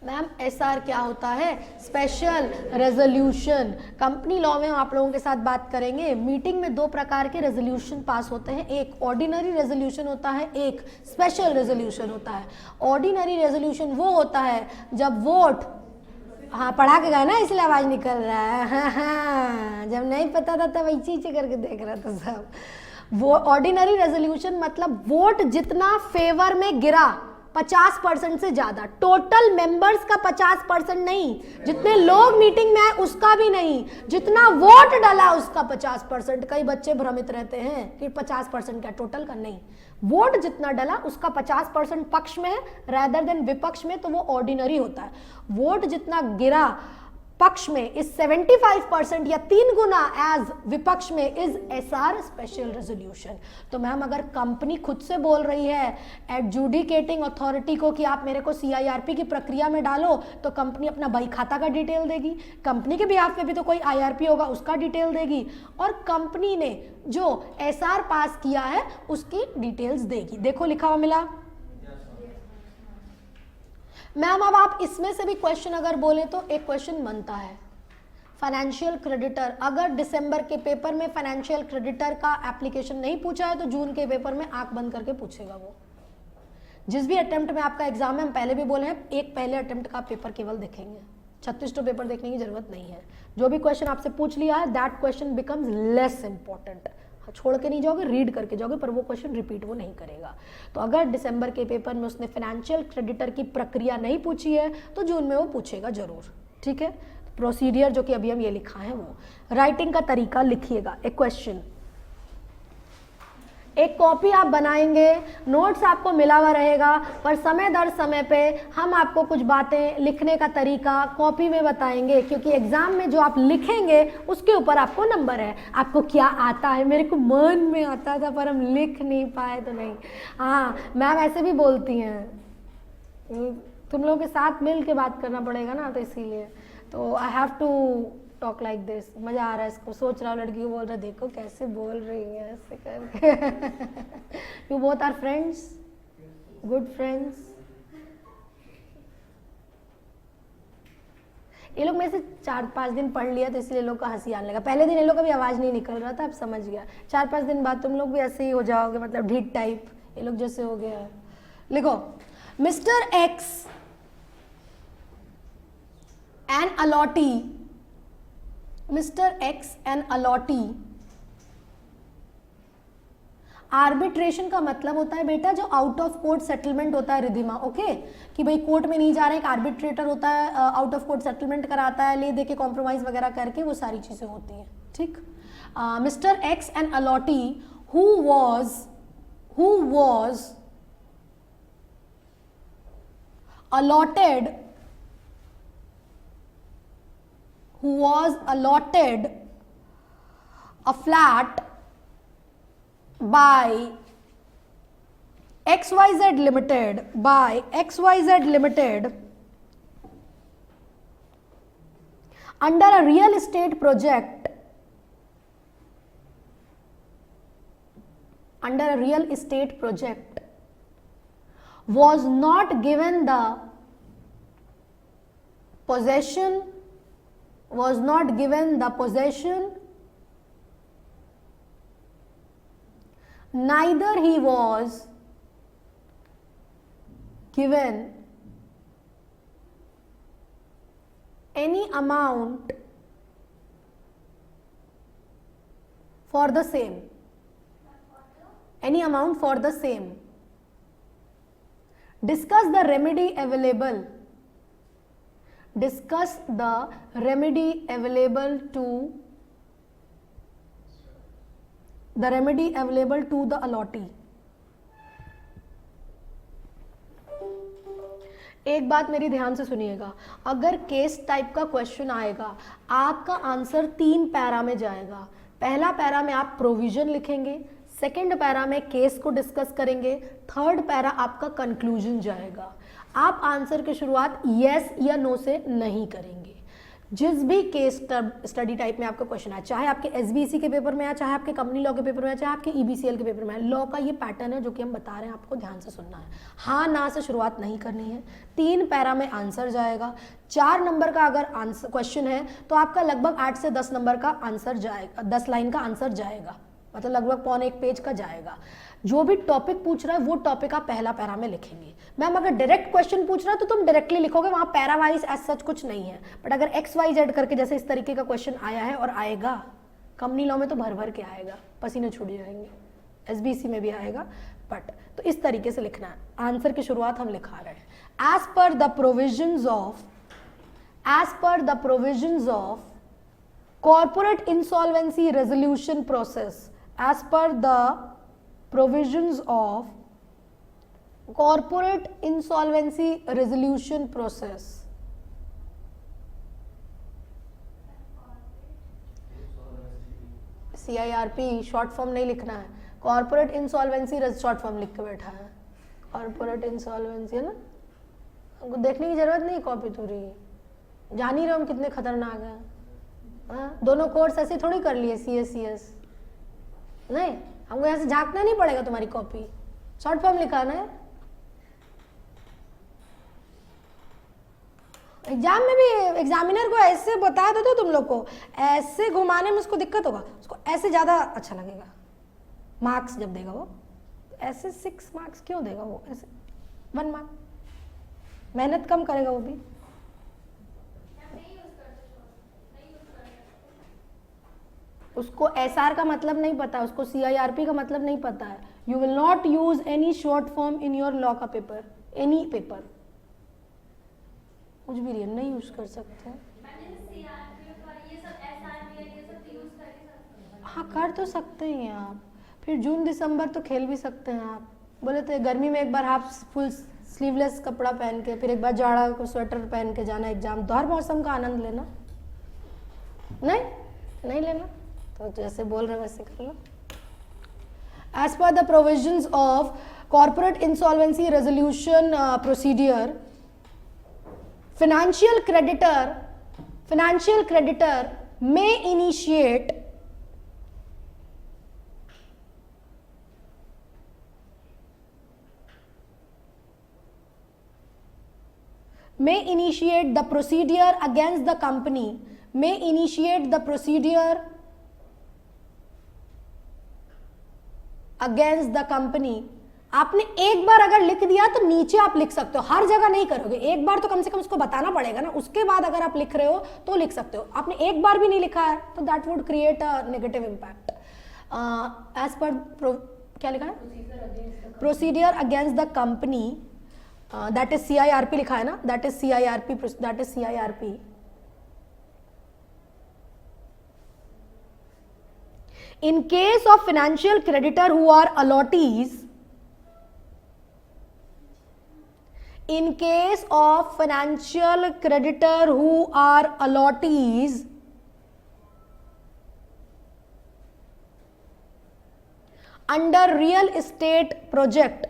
मैम SR क्या होता है? Special resolution. कंपनी लॉ में हम आप लोगों के साथ बात करेंगे। मीटिंग में दो प्रकार के रेजोल्यूशन पास होते हैं, एक ऑर्डिनरी रेजोल्यूशन होता है, एक स्पेशल रेजोल्यूशन होता है। ऑर्डिनरी रेजोल्यूशन वो होता है जब वोट, हाँ पढ़ा के गया ना इसलिए आवाज निकल रहा है, हाँ, जब नहीं पता था तब ऐसे करके देख रहा था सब। वो ऑर्डिनरी रेजोल्यूशन मतलब वोट जितना फेवर में गिरा 50% से ज्यादा, टोटल मेंबर्स का 50% नहीं, जितने लोग मीटिंग में आए उसका भी नहीं, जितना वोट डाला उसका 50%। कई बच्चे भ्रमित रहते हैं कि 50% क्या, टोटल का नहीं, वोट जितना डाला उसका 50% पक्ष में रादर देन विपक्ष में, तो वो ऑर्डिनरी होता है। वोट जितना गिरा पक्ष में इज 75% या 3 गुना एज विपक्ष में इज SR स्पेशल रेजोल्यूशन। तो मैम अगर कंपनी खुद से बोल रही है एडजुडिकेटिंग अथॉरिटी को कि आप मेरे को CIRP की प्रक्रिया में डालो, तो कंपनी अपना बही खाता का डिटेल देगी, कंपनी के बिहाफ पे भी तो कोई IRP होगा उसका डिटेल देगी, और कंपनी ने जो SR पास किया है उसकी डिटेल्स देगी। देखो लिखा हुआ मिला। मैम अब आप इसमें से भी क्वेश्चन अगर बोले तो एक क्वेश्चन बनता है, फाइनेंशियल क्रेडिटर। अगर दिसंबर के पेपर में फाइनेंशियल क्रेडिटर का एप्लीकेशन नहीं पूछा है तो जून के पेपर में आंख बंद करके पूछेगा वो। जिस भी अटेम्प्ट में आपका एग्जाम है, हम पहले भी बोले हैं, एक पहले अटेम्प्ट का पेपर केवल देखेंगे, 36 तो पेपर देखने की जरूरत नहीं है। जो भी क्वेश्चन आपसे पूछ लिया है that question becomes less important. छोड़ के नहीं जाओगे, रीड करके जाओगे, पर वो क्वेश्चन रिपीट वो नहीं करेगा। तो अगर दिसंबर के पेपर में उसने फाइनेंशियल क्रेडिटर की प्रक्रिया नहीं पूछी है तो जून में वो पूछेगा जरूर। ठीक है, प्रोसीडियर जो कि अभी हम ये लिखा है वो। राइटिंग का तरीका लिखिएगा। एक क्वेश्चन, एक कॉपी आप बनाएंगे, नोट्स आपको मिला हुआ रहेगा, पर समय दर समय पे हम आपको कुछ बातें लिखने का तरीका कॉपी में बताएंगे, क्योंकि एग्जाम में जो आप लिखेंगे उसके ऊपर आपको नंबर है। आपको क्या आता है? मेरे को मन में आता था पर हम लिख नहीं पाए तो नहीं। हाँ मैम ऐसे भी बोलती हैं, तुम लोगों के साथ मिल के बात करना पड़ेगा ना, तो इसीलिए तो I have to talk like this. मजा आ रहा है इसको, सोच रहा हूँ लड़की को बोल रहा, देखो कैसे बोल रही है ऐसे करके। You both are friends, good friends. ये लोग मेरे से 4-5 दिन पढ़ लिया तो इसलिए लोग को हंसी आने लगा। पहले दिन ये लोग का भी आवाज नहीं निकल रहा था, अब समझ गया। 4-5 दिन बाद तुम लोग भी ऐसे ही हो जाओगे, मतलब ढीठ टाइप ये लोग जैसे हो गया है। लिखो, Mr X an allottee, Mr X an allottee. Arbitration का मतलब होता है बेटा जो आउट ऑफ कोर्ट सेटलमेंट होता है रिधिमा, ओके, कि भाई कोर्ट में नहीं जा रहे, एक आर्बिट्रेटर होता है, आउट ऑफ कोर्ट सेटलमेंट कराता है, ले दे के कॉम्प्रोमाइज वगैरह करके, वो सारी चीजें होती हैं। ठीक, Mr X an allottee who was allotted a flat by XYZ Limited under a real estate project was not given the possession, neither he was given any amount for the same, any amount for the same. Discuss the remedy available, discuss the remedy available to the allotee. एक बात मेरी ध्यान से सुनिएगा, अगर case type का question आएगा आपका आंसर 3 पैरा में जाएगा। पहला पैरा में आप प्रोविजन लिखेंगे, सेकंड पैरा में केस को डिस्कस करेंगे, थर्ड पैरा आपका कंक्लूजन जाएगा। आप आंसर की शुरुआत यस या नो से नहीं करेंगे। जिस भी केस स्टडी टाइप में आपका क्वेश्चन आए, चाहे आपके एसबीसी के पेपर में आए, चाहे आपके कंपनी लॉ के पेपर में आए, चाहे आपके ईबीसीएल के पेपर में आए, लॉ का ये पैटर्न है जो कि हम बता रहे हैं, आपको ध्यान से सुनना है। हाँ ना से शुरुआत नहीं करनी है। 3 पैरा में आंसर जाएगा। 4 नंबर का अगर आंसर क्वेश्चन है तो आपका लगभग 8 से 10 नंबर का आंसर जाएगा, 10 लाइन का आंसर जाएगा, मतलब लगभग 1.25 पेज का जाएगा। जो भी टॉपिक पूछ रहा है वो टॉपिक आप पहला पैरा में लिखेंगे। मैम अगर डायरेक्ट क्वेश्चन पूछ रहा है तो तुम डायरेक्टली लिखोगे, वहां पैरा वाइज एज सच कुछ नहीं है। बट अगर एक्स वाई जेड करके जैसे इस तरीके का क्वेश्चन आया है और आएगा, कंपनी लॉ में तो भर भर के आएगा, पसीने छूट जाएंगे, एसबीसी में भी आएगा। बट तो इस तरीके से लिखना है। आंसर की शुरुआत हम लिखा रहे हैं as per the provisions of corporate insolvency resolution process, as per the provisions of corporate insolvency resolution process. CIRP short form नहीं लिखना है, कॉर्पोरेट इंसॉल्वेंसी शॉर्ट फॉर्म लिख के बैठा है। कॉर्पोरेट इंसॉल्वेंसी है ना, हमको देखने की जरूरत नहीं, कॉपी पूरी जान ही रहे हम कितने खतरनाक हैं। हाँ, दोनों कोर्स ऐसे थोड़ी कर लिए CS नहीं, हमको यहाँ से झांकना नहीं पड़ेगा तुम्हारी कॉपी, शॉर्ट फॉर्म लिखाना है। एग्जाम में भी एग्जामिनर को ऐसे बता दो तो तुम लोग को ऐसे घुमाने में उसको दिक्कत होगा, उसको ऐसे ज़्यादा अच्छा लगेगा मार्क्स जब देगा वो। ऐसे 6 मार्क्स क्यों देगा वो, ऐसे 1 मार्क, मेहनत कम करेगा वो भी। उसको SR का मतलब नहीं पता, उसको CIRP का मतलब नहीं पता है। You will not use any short form in your law का पेपर, एनी पेपर, कुछ भी नहीं यूज कर सकते। हाँ कर तो सकते हैं आप, फिर जून दिसंबर तो खेल भी सकते हैं आप। बोले तो गर्मी में एक बार हाफ फुल स्लीवलेस कपड़ा पहन के, फिर एक बार जाड़ा को स्वेटर पहन के जाना एग्जाम, तो हर मौसम का आनंद लेना। नहीं लेना तो जैसे बोल रहे वैसे कर लो। As per the provisions of corporate insolvency resolution procedure, financial creditor may initiate the procedure against the company, may initiate the procedure against the company। आपने एक बार अगर लिख दिया तो नीचे आप लिख सकते हो, हर जगह नहीं करोगे, एक बार तो कम से कम उसको बताना पड़ेगा ना, उसके बाद अगर आप लिख रहे हो तो लिख सकते हो। आपने एक बार भी नहीं लिखा है तो that would create a negative impact. As per क्या लिखा है, procedure against the company, that is CIRP लिखा है ना, that is CIRP। In case of financial creditor who are allottees, in case of financial creditor who are allottees, under real estate project,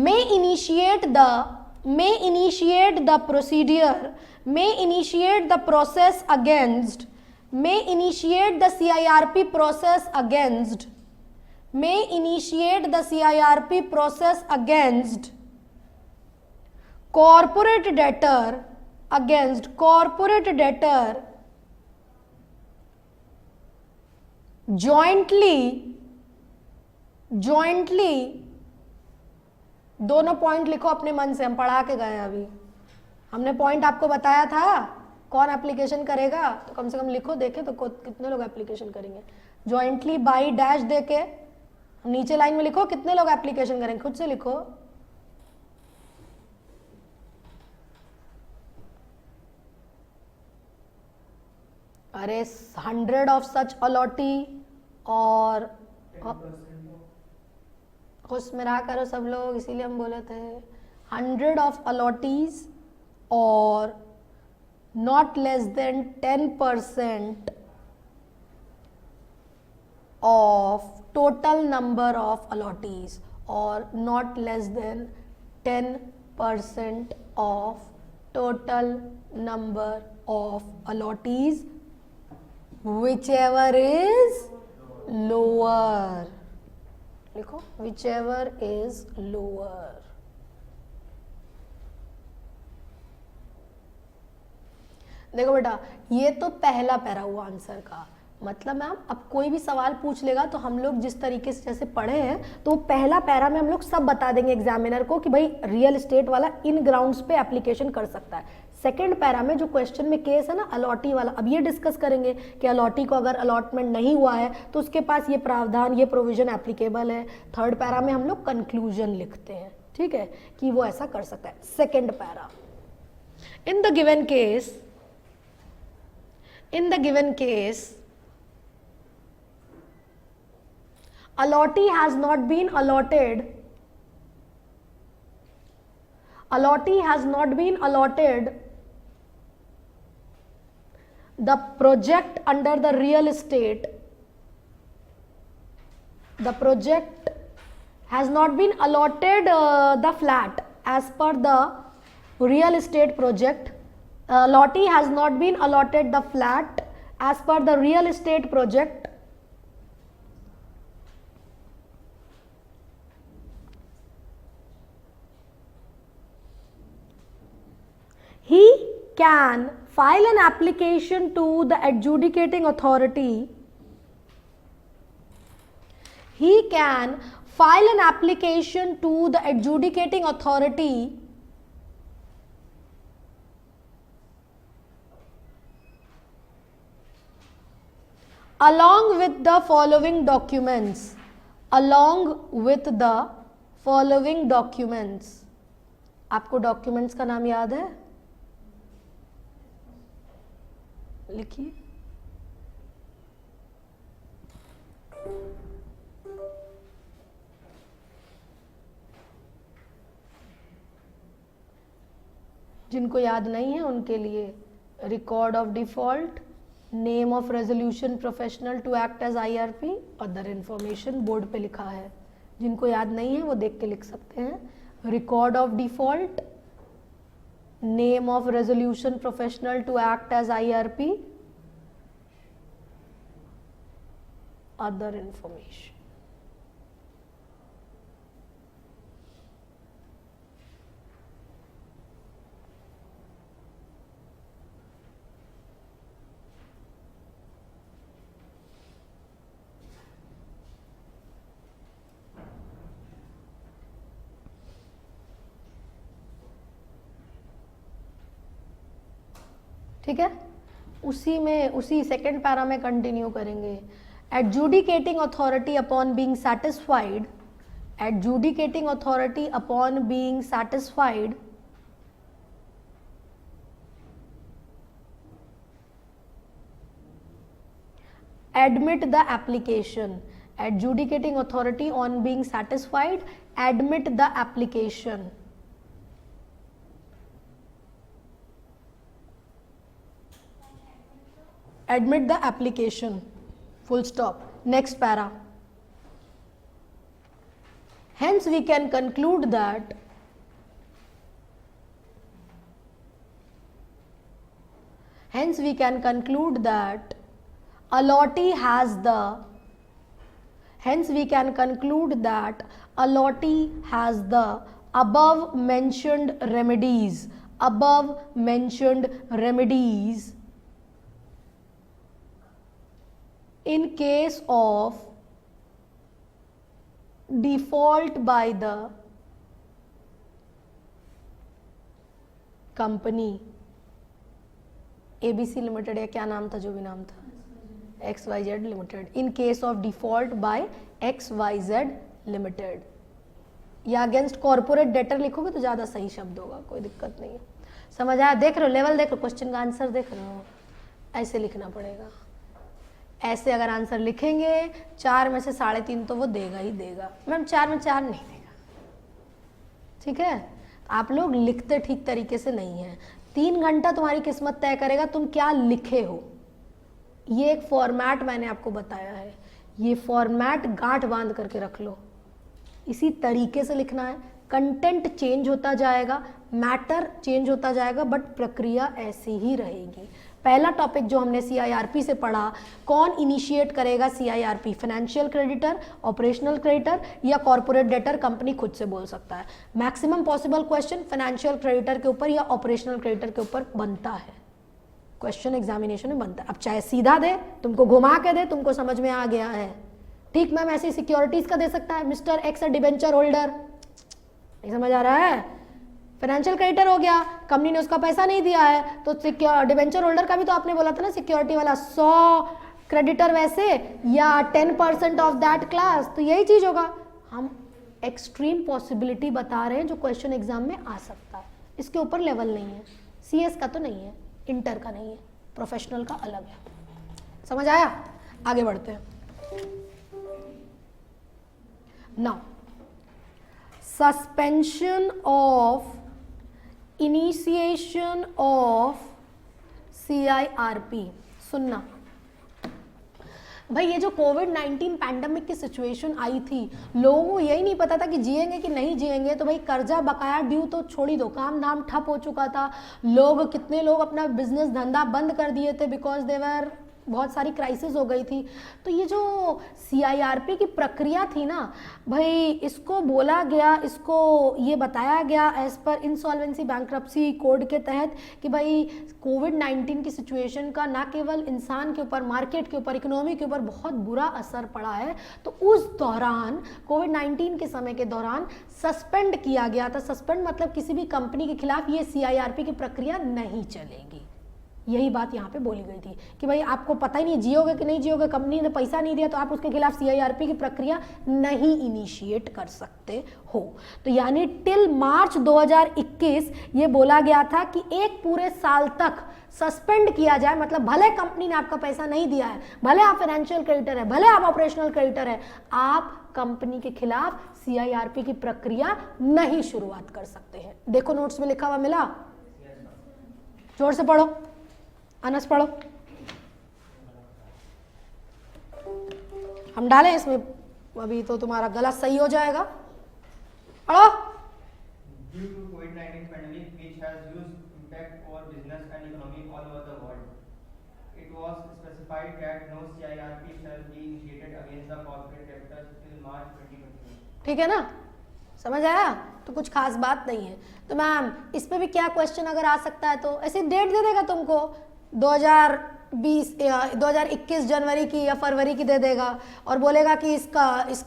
may initiate the procedure, may initiate the process against, may initiate the CIRP process against, may initiate the CIRP process against corporate debtor, jointly jointly दोनों point लिखो अपने मन से, हम पढ़ा के गए अभी, हमने पॉइंट आपको बताया था कौन एप्लीकेशन करेगा, तो कम से कम लिखो, देखे तो कितने लोग एप्लीकेशन करेंगे। जॉइंटली बाई डैश देके नीचे लाइन में लिखो कितने लोग एप्लीकेशन करेंगे, खुद से लिखो। अरे 100 ऑफ सच अलॉटी, और खुश में रहा करो सब लोग, इसीलिए हम बोले थे 100 ऑफ अलॉटीज और not less than 10% of total number of allottees, or not less than 10% of total number of allottees, whichever is lower. लिखो whichever is lower. देखो बेटा, ये तो पहला पैरा हुआ आंसर का, मतलब मैम अब कोई भी सवाल पूछ लेगा तो हम लोग जिस तरीके से जैसे पढ़े हैं तो पहला पैरा में हम लोग सब बता देंगे एग्जामिनर को कि भाई रियल एस्टेट वाला इन ग्राउंड्स पे एप्लीकेशन कर सकता है। सेकंड पैरा में जो क्वेश्चन में केस है ना अलॉटी वाला, अब ये डिस्कस करेंगे कि अलॉटी को अगर अलॉटमेंट नहीं हुआ है तो उसके पास ये प्रावधान, ये प्रोविजन एप्लीकेबल है। थर्ड पैरा में हम लोग कंक्लूजन लिखते हैं, ठीक है, कि वो ऐसा कर सकता है। Second para, in the given case, in the given case allotee has not been allotted, allotee has not been allotted the project under the real estate, the project has not been allotted the flat as per the real estate project, allotee has not been allotted the flat as per the real estate project, he can file an application to the adjudicating authority, he can file an application to the adjudicating authority along with the following documents, along with the following documents. आपको documents का नाम याद है, लिखिए। जिनको याद नहीं है उनके लिए record of default, name of resolution professional to act as IRP, other information board पे लिखा है, जिनको याद नहीं है वो देख के लिख सकते हैं। Record of default, name of resolution professional to act as IRP, other information. ठीक है, उसी में उसी सेकेंड पैरा में कंटिन्यू करेंगे। Adjudicating authority upon being satisfied, adjudicating authority upon being satisfied admit the application, adjudicating authority on being satisfied admit the application, admit the application, full stop. Next para, hence we can conclude that allotee has the, hence we can conclude that allotee has the above mentioned remedies, above mentioned remedies in case of default by the company ABC limited, या क्या नाम था, जो भी नाम था, XYZ limited, in case of default by XYZ limited, या against corporate debtor लिखोगे तो ज़्यादा सही शब्द होगा, कोई दिक्कत नहीं है। समझ आया? देख रहे हो लेवल, देख रहे हो क्वेश्चन का आंसर देख रहे हो, ऐसे लिखना पड़ेगा। ऐसे अगर आंसर लिखेंगे 4 में से 3.5 तो वो देगा ही देगा। मैम 4 में 4 नहीं देगा, ठीक है? आप लोग लिखते ठीक तरीके से नहीं है। 3 घंटा तुम्हारी किस्मत तय करेगा तुम क्या लिखे हो। ये एक फॉर्मेट मैंने आपको बताया है, ये फॉर्मेट गांठ बांध करके रख लो, इसी तरीके से लिखना है। कंटेंट चेंज होता जाएगा, मैटर चेंज होता जाएगा, बट प्रक्रिया ऐसी ही रहेगी। पहला टॉपिक जो हमने CIRP से पढ़ा, कौन इनिशिएट करेगा CIRP, financial creditor, operational creditor या कॉर्पोरेट डेटर, कंपनी खुद से बोल सकता है। Maximum possible question financial creditor के ऊपर या ऑपरेशनल क्रेडिटर के ऊपर बनता है, क्वेश्चन एग्जामिनेशन में बनता है। अब चाहे सीधा दे, तुमको घुमा के दे, तुमको समझ में आ गया है, ठीक मैम, ऐसी सिक्योरिटीज का दे सकता है, मिस्टर एक्स डिबेंचर होल्डर, नहीं समझ आ रहा है, फाइनेंशियल क्रेडिटर हो गया, कंपनी ने उसका पैसा नहीं दिया है, तो डिबेंचर होल्डर का भी तो आपने बोला था ना सिक्योरिटी वाला, 100 क्रेडिटर वैसे या 10% ऑफ दैट क्लास, तो यही चीज होगा। हम एक्सट्रीम पॉसिबिलिटी बता रहे हैं जो क्वेश्चन एग्जाम में आ सकता है, इसके ऊपर लेवल नहीं है। CS का तो नहीं है, इंटर का नहीं है, प्रोफेशनल का अलग है। समझ आया? आगे बढ़ते हैं। Now suspension of initiation of CIRP। सुनना भाई, ये जो कोविड-19 पैंडमिक की सिचुएशन आई थी, लोगों को यही नहीं पता था कि जिएंगे कि नहीं जिएंगे, तो भाई कर्जा बकाया ड्यू तो छोड़ ही दो, काम धाम ठप हो चुका था, लोग कितने लोग अपना बिजनेस धंधा बंद कर दिए थे, बिकॉज देवर बहुत सारी क्राइसिस हो गई थी। तो ये जो CIRP की प्रक्रिया थी ना भाई, इसको बोला गया, इसको ये बताया गया as per insolvency bankruptcy code के तहत कि भाई कोविड-19 की सिचुएशन का ना केवल इंसान के ऊपर, मार्केट के ऊपर, इकोनॉमी के ऊपर बहुत बुरा असर पड़ा है, तो उस दौरान कोविड-19 के समय के दौरान सस्पेंड किया गया था। सस्पेंड मतलब किसी भी कंपनी के खिलाफ ये CIRP की प्रक्रिया नहीं चलेगी, यही बात यहाँ पे बोली गई थी कि भाई आपको पता ही नहीं जियोगे कि नहीं जियोगे, कंपनी ने पैसा नहीं दिया तो आप उसके खिलाफ CIRP की प्रक्रिया नहीं इनिशिएट कर सकते हो। तो यानी टिल मार्च 2021 ये बोला गया था कि एक पूरे साल तक सस्पेंड किया जाए, मतलब भले कंपनी ने आपका पैसा नहीं दिया है, भले आप फाइनेंशियल क्रेडिटर है, भले आप ऑपरेशनल क्रेडिटर है, आप कंपनी के खिलाफ CIRP की प्रक्रिया नहीं शुरुआत कर सकते हैं। देखो नोट्स में लिखा हुआ मिला, जोर से पढ़ो, अनस पढ़ो, हम डालें इसमें, अभी तो तुम्हारा गला सही हो जाएगा, पढ़ो। Due to COVID-19 pandemic, which has huge impact over business and economy all over the world, it was specified that no CIRP shall be initiated against the corporate debtors till March 2021. ठीक है ना, समझ आया? तो कुछ खास बात नहीं है। तो मैम इस पे भी क्या क्वेश्चन अगर आ सकता है तो ऐसी डेट दे देगा तुमको 2021 जनवरी की या फरवरी की दे देगा और बोलेगा कि इस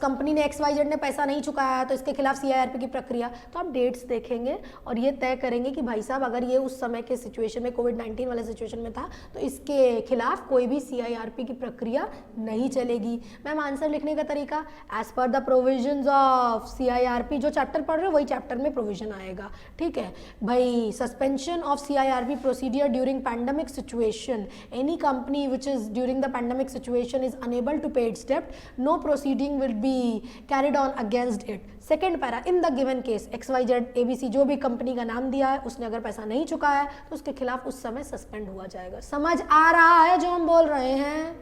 कंपनी ने XYZ ने पैसा नहीं चुकाया है तो इसके खिलाफ CIRP की प्रक्रिया। तो आप डेट्स देखेंगे और ये तय करेंगे कि भाई साहब अगर ये उस समय के सिचुएशन में, कोविड-19 वाले सिचुएशन में था, तो इसके खिलाफ कोई भी CIRP की प्रक्रिया नहीं चलेगी। मैम आंसर लिखने का तरीका as per the provisions of CIRP, जो चैप्टर पढ़ रहे हो वही चैप्टर में प्रोविजन आएगा, ठीक है भाई। Suspension of CIRP procedure during pandemic situation, any company which is during the pandemic situation is unable to pay its debt, no proceeding will be carried on against it. Second para, in the given case XYZ ABC जो भी company का नाम दिया है उसने अगर पैसा नहीं चुकाया है तो उसके खिलाफ उस समय सस्पेंड हुआ जाएगा। समझ आ रहा है जो हम बोल रहे हैं?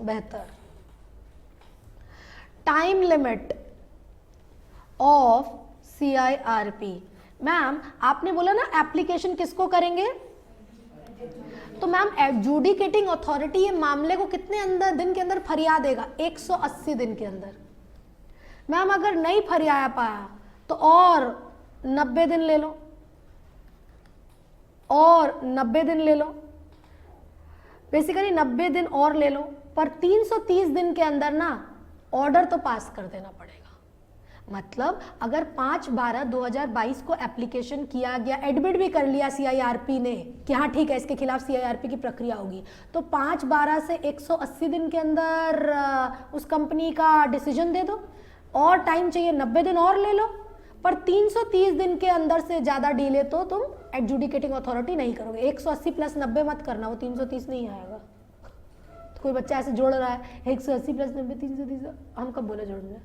बेहतर। Time limit of CIRP। Ma'am आपने बोला ना एप्लीकेशन किसको करेंगे, तो मैम एडजुडिकेटिंग अथॉरिटी ये मामले को कितने दिन के अंदर फरिया देगा? 180 दिन के अंदर। मैम अगर नहीं फरियाया पाया तो और 90 दिन ले लो, और 90 दिन ले लो, बेसिकली 90 दिन और ले लो, पर 330 दिन के अंदर ना ऑर्डर तो पास कर देना पड़ेगा। मतलब अगर 5/12/2022 को एप्लीकेशन किया गया, एडमिट भी कर लिया CIRP ने कि हाँ ठीक है इसके खिलाफ CIRP की प्रक्रिया होगी, तो 5/12 से 180 दिन के अंदर उस कंपनी का डिसीजन दे दो, और टाइम चाहिए 90 दिन और ले लो, पर 330 दिन के अंदर से ज़्यादा डिले तो तुम एडजुडिकेटिंग अथॉरिटी नहीं करोगे। 180 + 90 मत करना, वो 330 नहीं आएगा। तो कोई बच्चा ऐसे जोड़ रहा है 180 + 90 330, हम कब बोले जोड़ने?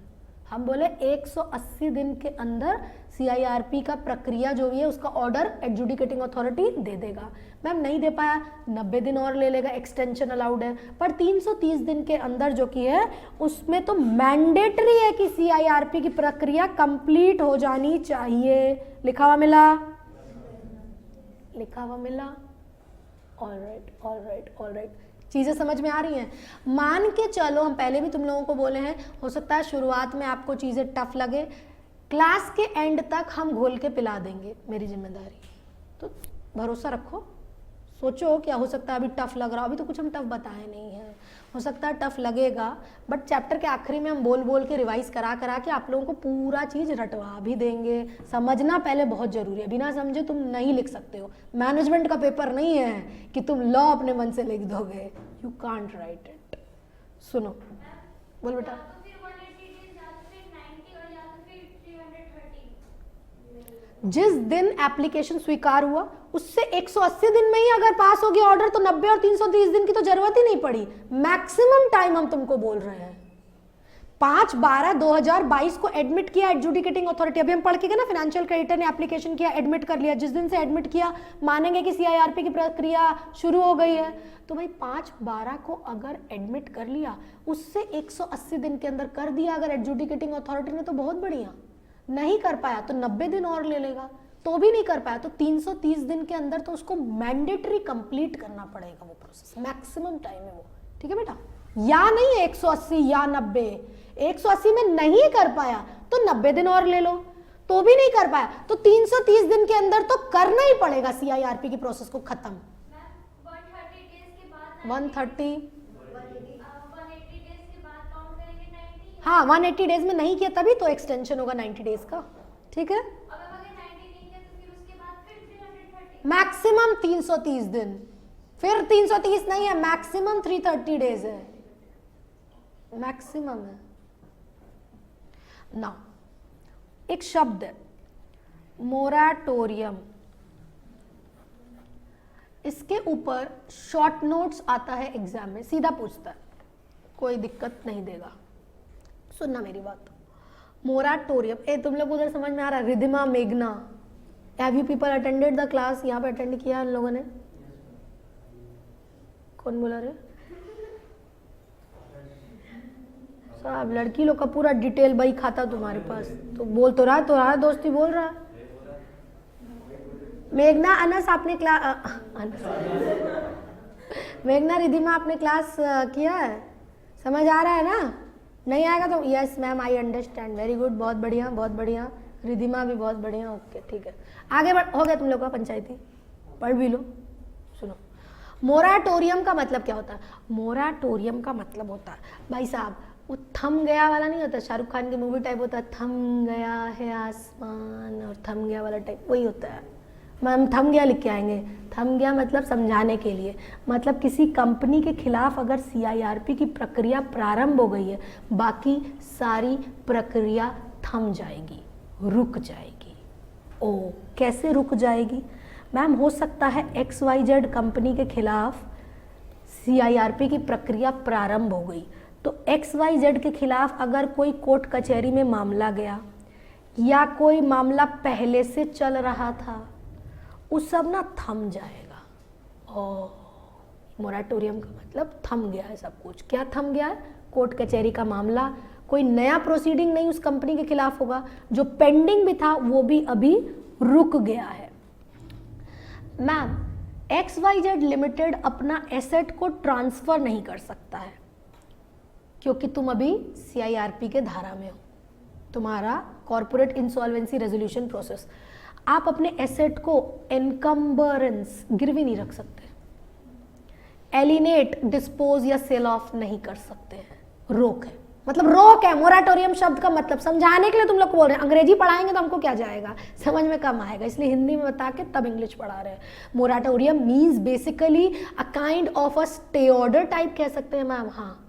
हम बोले 180 दिन के अंदर CIRP का प्रक्रिया जो भी है उसका ऑर्डर एडजुडिकेटिंग अथॉरिटी दे देगा। मैम नहीं दे पाया 90 दिन और ले लेगा, एक्सटेंशन अलाउड है, पर 330 दिन के अंदर जो कि है उसमें तो मैंडेटरी है कि CIRP की प्रक्रिया कंप्लीट हो जानी चाहिए। लिखा हुआ मिला? लिखा हुआ मिला? ऑलराइट, चीज़ें समझ में आ रही हैं? मान के चलो, हम पहले भी तुम लोगों को बोले हैं, हो सकता है शुरुआत में आपको चीज़ें टफ लगे, क्लास के एंड तक हम घोल के पिला देंगे, मेरी जिम्मेदारी। तो भरोसा रखो, सोचो क्या हो सकता है अभी टफ लग रहा हो, अभी तो कुछ हम टफ बताए नहीं हैं, हो सकता है टफ लगेगा, बट चैप्टर के आखिरी में हम बोल बोल के रिवाइज करा के आप लोगों को पूरा चीज़ रटवा भी देंगे। समझना पहले बहुत ज़रूरी है, बिना समझे तुम नहीं लिख सकते हो। मैनेजमेंट का पेपर नहीं है कि तुम लॉ अपने मन से लिख दोगे, यू कांट राइट इट। सुनो, बोल बेटा। जिस दिन एप्लीकेशन स्वीकार हुआ उससे 180 दिन में ही अगर पास हो गया ऑर्डर, तो 90 और 330 दिन की तो जरूरत ही नहीं पड़ी। मैक्सिमम टाइम हम तुमको बोल रहे हैं। 5/12/2022 को एडमिट किया एडजुडिकेटिंग अथॉरिटी, अभी हम पढ़ के गए ना, फाइनेंशियल क्रेडिटर ने एप्लीकेशन किया, एडमिट कर लिया, जिस दिन से एडमिट किया मानेंगे कि CIRP की प्रक्रिया शुरू हो गई है। तो भाई 5/12 को अगर एडमिट कर लिया, उससे 180 दिन के अंदर कर दिया अगर एडजुडिकेटिंग अथॉरिटी ने, तो बहुत बढ़िया। नहीं कर पाया तो 90 दिन और ले लेगा, तो भी नहीं कर पाया तो 330 दिन के अंदर तो उसको मैंडेटरी कंप्लीट करना पड़ेगा वो प्रोसेस, मैक्सिमम टाइम है वो। ठीक है बेटा? या नहीं 180 या 90, 180 में नहीं कर पाया तो 90 दिन और ले लो, तो भी नहीं कर पाया तो 330 दिन के अंदर तो करना ही पड़ेगा CIRP की प्रोसेस को खत्म। 130 हाँ 180 डेज में नहीं किया तभी तो एक्सटेंशन होगा 90 डेज का। ठीक है? मैक्सिमम 330 दिन, फिर 330 नहीं है, मैक्सिमम 330 डेज है, मैक्सिमम है ना। एक शब्द है मोराटोरियम, इसके ऊपर शॉर्ट नोट्स आता है एग्जाम में, सीधा पूछता है, कोई दिक्कत नहीं देगा। सुनना मेरी बात। मोराटोरियम, ए तुम लोग उधर समझ में आ रहा है? रिधिमा, मेघना, have you people attended the class? यहाँ पे अटेंड किया इन लोगों ने? कौन बोला रे? साहब लड़की लोग का पूरा डिटेल भाई खाता तुम्हारे पास, तो बोल तो रहा है, तो रहा दोस्ती बोल रहा है। मेघना, अनस आपने क्लास, मेघना, रिधिमा आपने क्लास किया है? समझ आ रहा है ना? नहीं आएगा तो yes ma'am I understand, very good, बहुत बढ़िया बहुत बढ़िया। रिधिमा भी बहुत बढ़िया, ओके ठीक है। आगे बढ़, हो गया तुम लोग का पंचायती, पढ़ भी लो। सुनो, मोराटोरियम का मतलब क्या होता है? मोराटोरियम का मतलब होता है भाई साहब, वो थम गया वाला नहीं होता, शाहरुख खान की मूवी टाइप होता है, थम गया है आसमान और थम गया वाला टाइप, वही होता है। मैम थम गया लिख के आएंगे, थम गया मतलब समझाने के लिए, मतलब किसी कंपनी के खिलाफ अगर CIRP की प्रक्रिया प्रारंभ हो गई है, बाकी सारी प्रक्रिया थम जाएगी, रुक जाएगी। ओ कैसे रुक जाएगी? मैम हो सकता है XYZ कंपनी के खिलाफ CIRP की प्रक्रिया प्रारंभ हो गई, तो XYZ के खिलाफ अगर कोई कोर्ट कचहरी में मामला गया या कोई मामला पहले से चल रहा था, उस सब ना थम जाएगा। मोराटोरियम का मतलब थम गया है सब कुछ। क्या थम गया है? कोर्ट कचहरी का मामला, कोई नया प्रोसीडिंग नहीं उस कंपनी के खिलाफ होगा, जो पेंडिंग भी था वो भी अभी रुक गया है। मैम XYZ लिमिटेड अपना एसेट को ट्रांसफर नहीं कर सकता है क्योंकि तुम अभी CIRP के धारा में हो, तुम्हारा कॉर्पोरेट इंसॉल्वेंसी रेजोल्यूशन प्रोसेस। आप अपने एसेट को एनकम्बरेंस, गिरवी नहीं रख सकते, एलिनेट, डिस्पोज या सेल ऑफ नहीं कर सकते हैं, रोक है। मतलब रोक है। मोराटोरियम शब्द का मतलब समझाने के लिए तुम लोग को बोल रहे हैं, अंग्रेजी पढ़ाएंगे तो हमको क्या जाएगा, समझ में कम आएगा, इसलिए हिंदी में बता के तब इंग्लिश पढ़ा रहे हैं। Moratorium means basically a kind of a stay order type कह सकते हैं मैम। हाँ,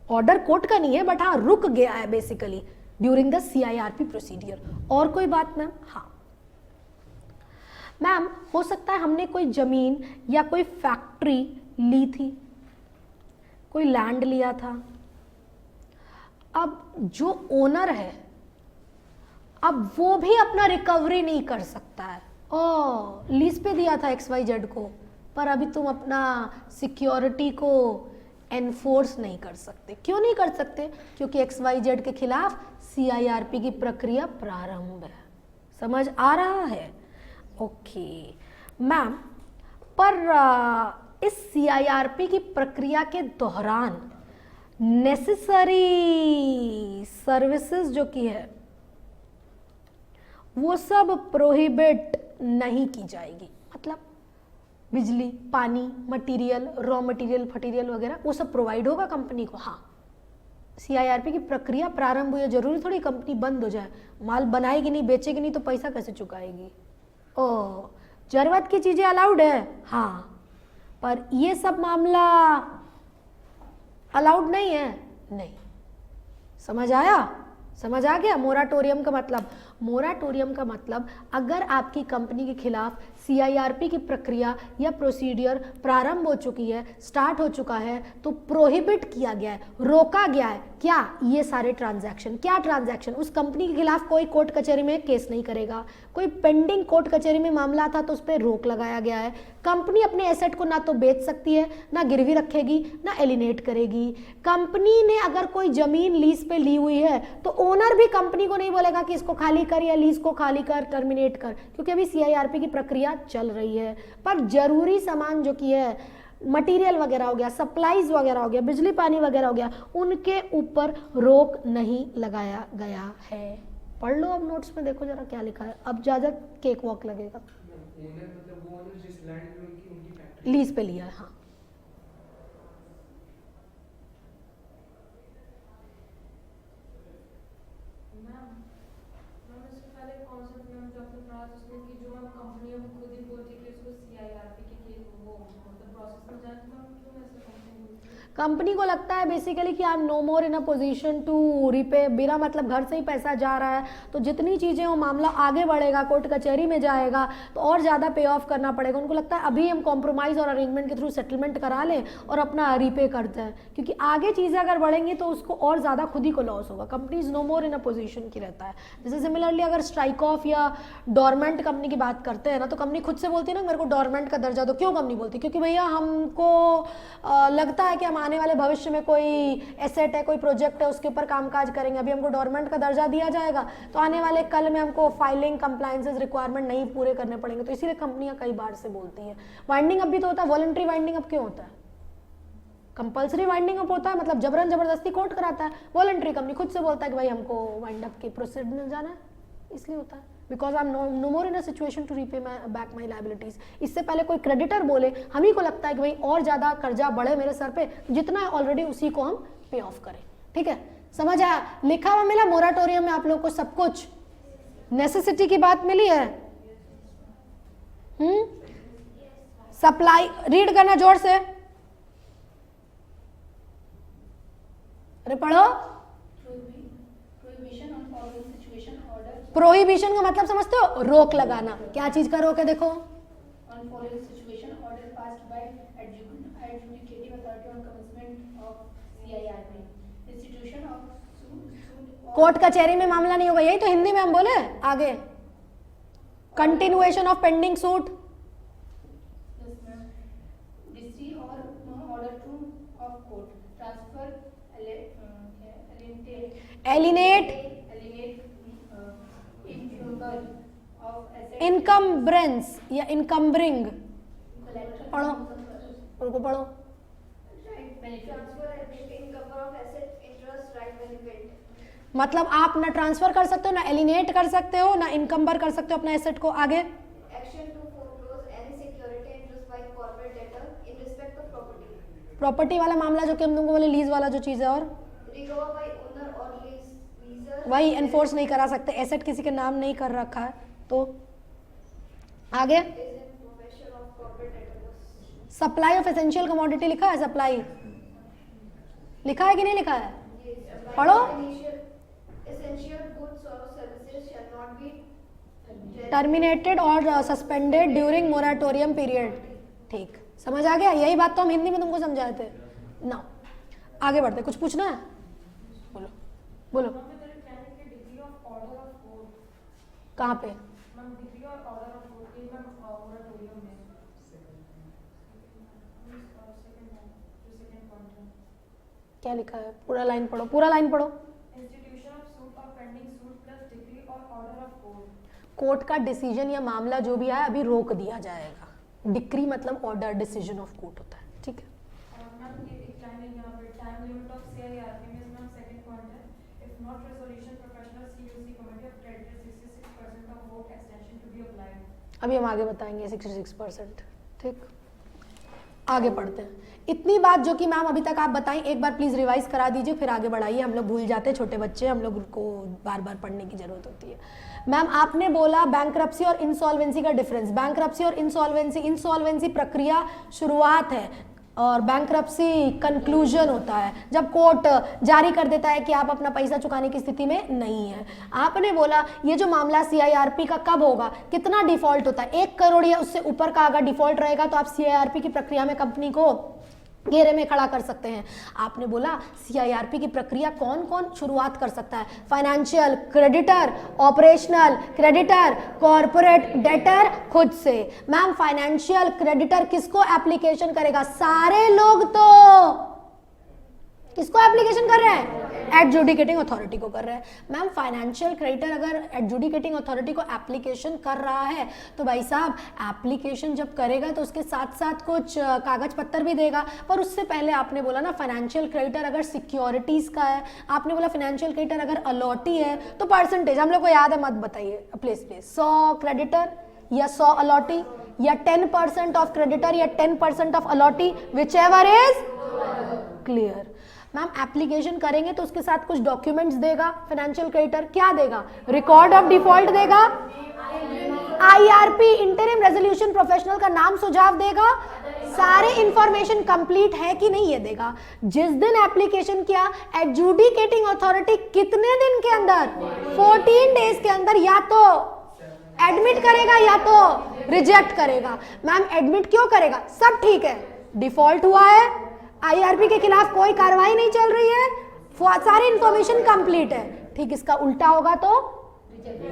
ऑर्डर कोर्ट का नहीं है बट हाँ रुक गया है basically during the CIRP procedure. और कोई बात मैम? हाँ मैम, हो सकता है हमने कोई जमीन या कोई फैक्ट्री ली थी, कोई लैंड लिया था, अब जो ओनर है अब वो भी अपना रिकवरी नहीं कर सकता है। ओ, लीज पे दिया था XYZ को, पर अभी तुम अपना सिक्योरिटी को एनफोर्स नहीं कर सकते। क्यों नहीं कर सकते? क्योंकि XYZ के खिलाफ CIRP की प्रक्रिया प्रारंभ है। समझ आ रहा है? ओके मैम, पर इस CIRP की प्रक्रिया के दौरान नेसेसरी सर्विसेज जो की है वो सब प्रोहिबिट नहीं की जाएगी। मतलब बिजली, पानी, मटेरियल, रॉ मटेरियल, फटीरियल वगैरह वो सब प्रोवाइड होगा कंपनी को। हाँ, CIRP की प्रक्रिया प्रारंभ हुई है, जरूरी थोड़ी कंपनी बंद हो जाए। माल बनाएगी नहीं, बेचेगी नहीं तो पैसा कैसे चुकाएगी? ओ, जरूरत की चीजें अलाउड है हाँ, पर ये सब मामला अलाउड नहीं है। नहीं, समझ आया? समझ आ गया मोराटोरियम का मतलब? मोराटोरियम का मतलब अगर आपकी कंपनी के खिलाफ CIRP की प्रक्रिया या प्रोसीडियर प्रारंभ हो चुकी है, स्टार्ट हो चुका है, तो प्रोहिबिट किया गया है, रोका गया है क्या? ये सारे ट्रांजैक्शन। क्या ट्रांजैक्शन? उस कंपनी के खिलाफ कोई कोर्ट कचहरी में केस नहीं करेगा, कोई पेंडिंग कोर्ट कचहरी में मामला था तो उस पर रोक लगाया गया है। कंपनी अपने एसेट को ना तो बेच सकती है, ना गिरवी रखेगी, ना एलिनेट करेगी। कंपनी ने अगर कोई जमीन लीज पे ली हुई है तो ओनर भी कंपनी को नहीं बोलेगा कि इसको खाली कर या लीज को खाली कर, टर्मिनेट कर, क्योंकि अभी CIRP की प्रक्रिया चल रही है। पर जरूरी सामान जो कि है, मटेरियल वगैरह हो गया, सप्लाईज वगैरह हो गया, बिजली पानी वगैरह हो गया, उनके ऊपर रोक नहीं लगाया गया है। पढ़ लो अब नोट्स में, देखो जरा क्या लिखा है। अब ज्यादा केक वॉक लगेगा। ओनर मतलब वो ओनर जिस लैंड में उनकी फैक्ट्री लीज पे लिया है हाँ। मैम इससे पहले कॉन्सेप्ट मैम जो आपने पढ़ा था उसमें कि जो मैम कंपनी अब खुद ही बोलती है कि उसको CIRP के वो मतलब प्रोसेस में जाए, तो मैम क्यों ऐसा कंपनी बोलती है? कंपनी को लगता है बेसिकली कि I am no more in a position to repay. मेरा मतलब घर से ही पैसा जा रहा है तो जितनी चीज़ें वो मामला आगे बढ़ेगा, कोर्ट कचहरी में जाएगा तो और ज़्यादा पे ऑफ करना पड़ेगा। उनको लगता है अभी हम कॉम्प्रोमाइज़ और अरेंजमेंट के थ्रू सेटलमेंट करा लें और अपना रिपे करते हैं, क्योंकि आगे चीज़ें अगर बढ़ेंगी तो उसको और ज़्यादा खुद ही को लॉस होगा। Company is no more in a position की रहता है। जैसे सिमिलरली अगर स्ट्राइक ऑफ या डोरमेंट कंपनी की बात करते हैं ना, तो कंपनी खुद से बोलती है ना मेरे को डोरमेंट का दर्जा दो। क्यों कंपनी बोलती? क्योंकि भैया हमको लगता है कि हम आने वाले भविष्य में कोई एसेट है, कोई प्रोजेक्ट है, उसके ऊपर कामकाज करेंगे। अभी हमको डोरमेंट का दर्जा दिया जाएगा तो आने वाले कल में हमको फाइलिंग कंप्लायंसेस रिक्वायरमेंट नहीं पूरे करने पड़ेंगे, तो इसीलिए कंपनियां कई बार से बोलती हैं। वाइंडिंग अप भी तो होता है, वॉलंटरी वाइंडिंग अप क्यों होता है? कंपल्सरी वाइंडिंग अप होता है, मतलब जबरन जबरदस्ती कोर्ट कराता है। वॉलंटरी कंपनी खुद से बोलता है कि भाई हमको वाइंड अप के प्रोसीड में जाना है, इसलिए होता है because I am no more in a situation to repay back my liabilities. इससे पहले कोई क्रेडिटर बोले, हम ही को लगता है कि भाई और ज़्यादा कर्जा बढ़े मेरे सर पे, जितना है ऑलरेडी उसी को हम पे ऑफ करें। ठीक है, समझ आया? लिखा हुआ मिला मोराटोरियम में आप लोग को सब कुछ? नेसेसिटी की बात मिली है? सप्लाई रीड करना जोर से, अरे पढ़ो। प्रोहिबिशन का मतलब समझते हो? रोक लगाना। क्या चीज का रोक है? देखो, on following situation order passed by adjudicative authority on commencement of CIRP institution of suit court कचहरी में मामला नहीं होगा, यही तो हिंदी में हम बोले। आगे continuation of pending suit, dispute or no order to of court transfer alienate, encumbrance या इनकम्बरिंग। पढ़ो, उनको पढ़ो। मतलब आप ना ट्रांसफर कर सकते हो, ना एलिनेट कर सकते हो, ना इनकम्बर कर सकते हो अपने एसेट को। आगे Action to foreclose any security interest by corporate debtor in respect of property. Property वाला मामला जो कि हम तुमको बोले लीज वाला जो चीज है। और Recover by owner leaser वही एनफोर्स नहीं करा सकते, एसेट किसी के नाम नहीं कर रखा है तो आगे is in possession of corporate debtors. Supply of essential commodity लिखा है, सप्लाई लिखा है कि नहीं लिखा है? Yes. पढ़ो। Essential goods or services shall not be terminated और सस्पेंडेड ड्यूरिंग मोराटोरियम पीरियड। ठीक, समझ आ गया? यही बात तो हम हिंदी में तुमको समझाए थे ना। आगे बढ़ते, कुछ पूछना है? बोलो बोलो। मैम इधर कहने के degree of order of court, कहाँ पे? Ma'am degree of order of court के मैम मोराटोरियम में सेकंड पॉइंट है। क्या लिखा है? पूरा लाइन पढ़ो, पूरा लाइन पढ़ो। इंस्टीट्यूशन ऑफ सूट और पेंडिंग सूट प्लस डिग्री और ऑर्डर ऑफ कोर्ट। कोर्ट का डिसीजन या मामला जो भी है अभी रोक दिया जाएगा। डिक्री मतलब ऑर्डर, डिसीजन ऑफ कोर्ट होता है। ठीक है, और मैम ये एक लाइन है यहाँ पे, टाइम लिमिट ऑफ CIRP में मैम सेकंड पॉइंट है, if not resolution professional CUC committee of creditor 66% of vote extension to be applied. अभी हम आगे बताएंगे 66%। ठीक, आगे पढ़ते हैं। इतनी बात जो कि मैम अभी तक आप बताएं, एक बार प्लीज रिवाइज करा दीजिए, फिर आगे बढ़ाइए। हम लोग भूल जाते हैं, छोटे बच्चे, हम लोग को बार बार पढ़ने की जरूरत होती है। मैम आपने बोला बैंकरप्सी और इंसॉल्वेंसी का डिफरेंस। बैंकरप्सी और इंसॉल्वेंसी, इंसॉल्वेंसी प्रक्रिया शुरुआत है और बैंकरप्सी कंक्लूजन होता है, जब कोर्ट जारी कर देता है कि आप अपना पैसा चुकाने की स्थिति में नहीं है। आपने बोला ये जो मामला CIRP का कब होगा, कितना डिफॉल्ट होता है, 1 करोड़ या उससे ऊपर का अगर डिफॉल्ट रहेगा तो आप CIRP की प्रक्रिया में कंपनी को घेरे में खड़ा कर सकते हैं। आपने बोला CIRP की प्रक्रिया कौन कौन शुरुआत कर सकता है? Financial creditor, operational creditor, corporate debtor खुद से। मैम फाइनेंशियल क्रेडिटर किसको एप्लीकेशन करेगा? सारे लोग तो किसको एप्लीकेशन कर रहे हैं? एडजुडिकेटिंग अथॉरिटी को कर रहे हैं। मैम फाइनेंशियल क्रेडिटर अगर एडजुडिकेटिंग अथॉरिटी को एप्लीकेशन कर रहा है तो भाई साहब एप्लीकेशन जब करेगा तो उसके साथ साथ कुछ कागज पत्तर भी देगा। पर उससे पहले आपने बोला ना फाइनेंशियल क्रेडिटर अगर सिक्योरिटीज का है, आपने बोला फाइनेंशियल क्रेडिटर अगर अलॉटी है तो परसेंटेज हम लोग को याद है, मत बताइए प्लीज प्लीज। 100 क्रेडिटर या 100 अलॉटी या 10% ऑफ क्रेडिटर या 10% of allottee, which ever is clear. Ma'am application करेंगे तो उसके साथ कुछ डॉक्यूमेंट्स देगा फाइनेंशियल क्रेडिटर। क्या देगा? रिकॉर्ड ऑफ डिफॉल्ट देगा, IRP इंटरिम रेजोल्यूशन प्रोफेशनल का नाम सुझाव देगा, सारे इंफॉर्मेशन कंप्लीट है कि नहीं ये देगा। जिस दिन एप्लीकेशन किया एडजुडिकेटिंग अथॉरिटी कितने दिन के अंदर, 14 डेज के अंदर या तो एडमिट करेगा या तो रिजेक्ट करेगा। मैम एडमिट क्यों करेगा? सब ठीक है, डिफॉल्ट हुआ है, IRP के खिलाफ कोई कार्रवाई नहीं चल रही है, सारी इंफॉर्मेशन कंप्लीट है। ठीक, इसका उल्टा होगा तो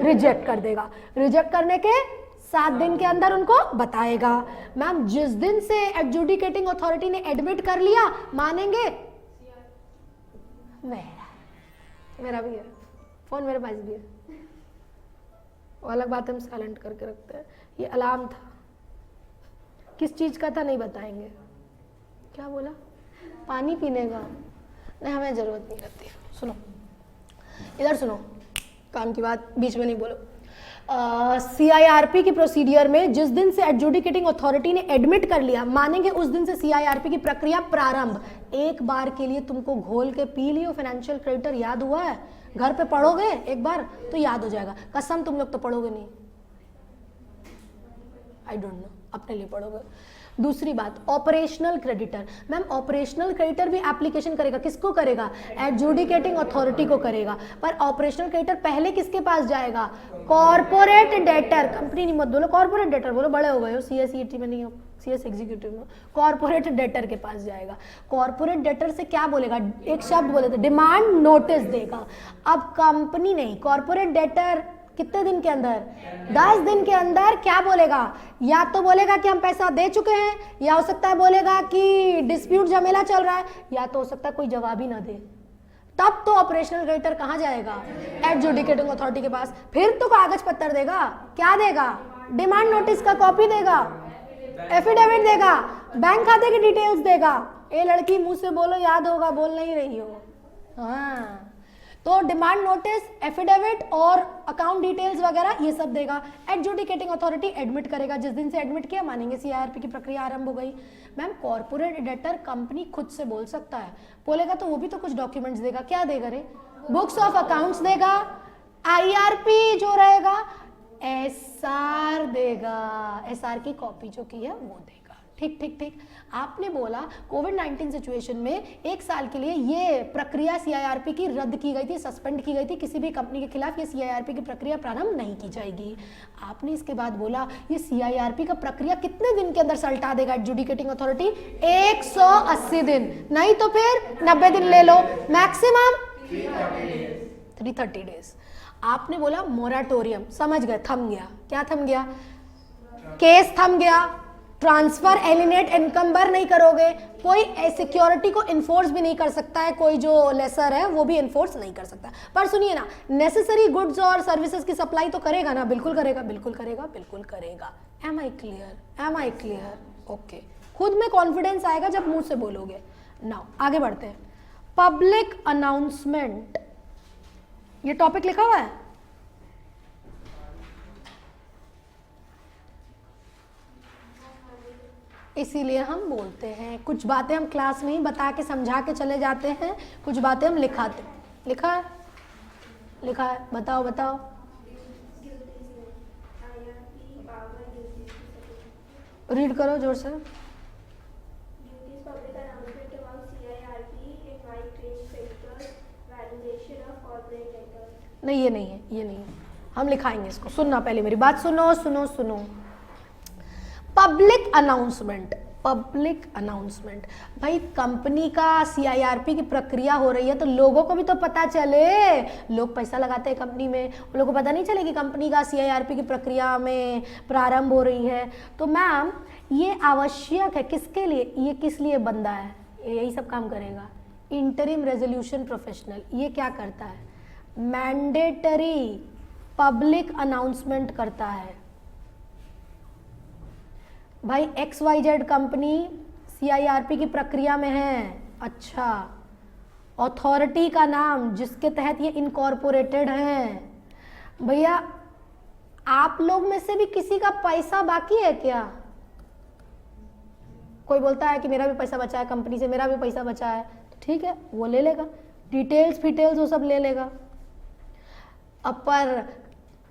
रिजेक्ट कर देगा। रिजेक्ट करने के 7 दिन के अंदर उनको बताएगा। मैम जिस दिन से एडजुडिकेटिंग अथॉरिटी ने एडमिट कर लिया मानेंगे? मेरा भी है फोन, मेरे पास भी है, वो अलग बात है, हम साइलेंट करके रखते हैं। ये अलार्म था, किस चीज का था नहीं बताएंगे। क्या बोला? पानी पीने का? नहीं, हमें जरूरत नहीं रहती। सुनो इधर सुनो, काम की बात बीच में नहीं बोलो। CIRP की प्रोसीडियर में जिस दिन से एडजुडिकेटिंग अथॉरिटी ने एडमिट कर लिया मानेंगे उस दिन से CIRP की प्रक्रिया प्रारंभ। एक बार के लिए तुमको घोल के पी लियो फाइनेंशियल क्रेडिटर, याद हुआ है? घर पे पढ़ोगे एक बार तो याद हो जाएगा। कसम तुम लोग तो पढ़ोगे नहीं, आई डोंट नो, अपने लिए पढ़ोगे। दूसरी बात operational creditor. Ma'am operational creditor भी एप्लीकेशन करेगा, किसको करेगा? एडजुडिकेटिंग अथॉरिटी को करेगा। पर ऑपरेशनल क्रेडिटर पहले किसके पास जाएगा? कॉर्पोरेट डेटर, कंपनी नहीं मत बोलो, कॉर्पोरेट डेटर बोलो, बड़े हो गए हो, CSET में नहीं हो, CS एग्जीक्यूटिव में। कॉर्पोरेट डेटर के पास जाएगा। कॉर्पोरेट डेटर से क्या बोलेगा? एक शब्द बोले थे, डिमांड नोटिस देगा। अब कंपनी नहीं, कॉर्पोरेट डेटर कितने दिन के अंदर? 10 दिन के अंदर क्या बोलेगा? या तो बोलेगा कि हम पैसा दे चुके हैं, या हो सकता है बोलेगा कि डिस्प्यूट झमेला चल रहा है, या तो हो सकता है कोई जवाब ही ना दे। तब तो ऑपरेशनल क्रेडिटर कहाँ जाएगा? एडजुडिकेटिंग अथॉरिटी के पास। फिर तो कागज पत्तर देगा। क्या देगा? डिमांड नोटिस का कॉपी देगा, एफिडेविट देगा, बैंक खाते की डिटेल्स देगा। ए लड़की मुंह से बोलो, याद होगा, बोल नहीं रही हो। हाँ, तो डिमांड नोटिस, एफिडेविट और अकाउंट डिटेल्स वगैरह ये सब देगा। एडजुडिकेटिंग अथॉरिटी एडमिट करेगा, जिस दिन से एडमिट किया मानेंगे CIRP की प्रक्रिया आरंभ हो गई। मैम कॉर्पोरेट डेटर कंपनी खुद से बोल सकता है, बोलेगा तो वो भी तो कुछ डॉक्यूमेंट्स देगा। क्या देगा रे? बुक्स ऑफ अकाउंट्स देगा, आईआरपी जो रहेगा एसआर देगा, एसआर की कॉपी जो की है वो देगा। ठीक ठीक ठीक। आपने बोला कोविड-19 सिचुएशन में 1 साल के लिए ये प्रक्रिया सीआईआरपी की रद्द की गई थी, सस्पेंड की गई थी, किसी भी कंपनी के खिलाफ ये सीआईआरपी की प्रक्रिया प्रारंभ नहीं की जाएगी। आपने इसके बाद बोला ये सीआईआरपी का प्रक्रिया कितने दिन के अंदर सल्टा देगा एडजुडिकेटिंग अथॉरिटी? 180 दिन, नहीं तो फिर 90 दिन ले लो, मैक्सिमम 330 डेज। आपने बोला मोराटोरियम, समझ गए, थम गया। क्या थम गया? केस थम गया। ट्रांसफर एलिनेट इनकम्बर नहीं करोगे, कोई सिक्योरिटी को इन्फोर्स भी नहीं कर सकता है, कोई जो लेसर है वो भी इन्फोर्स नहीं कर सकता। पर सुनिए ना, नेसेसरी गुड्स और सर्विसेज की सप्लाई तो करेगा ना? बिल्कुल करेगा, बिल्कुल करेगा, बिल्कुल करेगा। Am I clear? Am I clear? Okay. खुद में कॉन्फिडेंस आएगा जब मुंह से बोलोगे। नाउ आगे बढ़ते हैं। पब्लिक अनाउंसमेंट, ये टॉपिक लिखा हुआ है? इसीलिए हम बोलते हैं, कुछ बातें हम क्लास में ही बता के समझा के चले जाते हैं, कुछ बातें हम लिखाते। लिखा है? लिखा है, बताओ बताओ। रीड करो जोर से। नहीं ये नहीं है, ये नहीं है, हम लिखाएंगे इसको। सुनना पहले मेरी बात, सुनो सुनो सुनो। पब्लिक अनाउंसमेंट, पब्लिक अनाउंसमेंट, भाई कंपनी का सीआईआरपी की प्रक्रिया हो रही है तो लोगों को भी तो पता चले। लोग पैसा लगाते हैं कंपनी में, उन लोगों को पता नहीं चले कि कंपनी का सीआईआरपी की प्रक्रिया में प्रारंभ हो रही है। तो मैम ये आवश्यक है किसके लिए? ये किस लिए बंदा है? यही सब काम करेगा। इंटरिम रेजोल्यूशन प्रोफेशनल, ये क्या करता है? मैंडेटरी पब्लिक अनाउंसमेंट करता है। भाई XYZ कंपनी सीआईआरपी की प्रक्रिया में है, अच्छा, अथॉरिटी का नाम जिसके तहत ये इनकॉर्पोरेटेड है। भैया आप लोग में से भी किसी का पैसा बाकी है क्या? कोई बोलता है कि मेरा भी पैसा बचा है कंपनी से, मेरा भी पैसा बचा है, तो ठीक है वो ले लेगा, डिटेल्स फिटेल्स वो सब ले लेगा। अब पर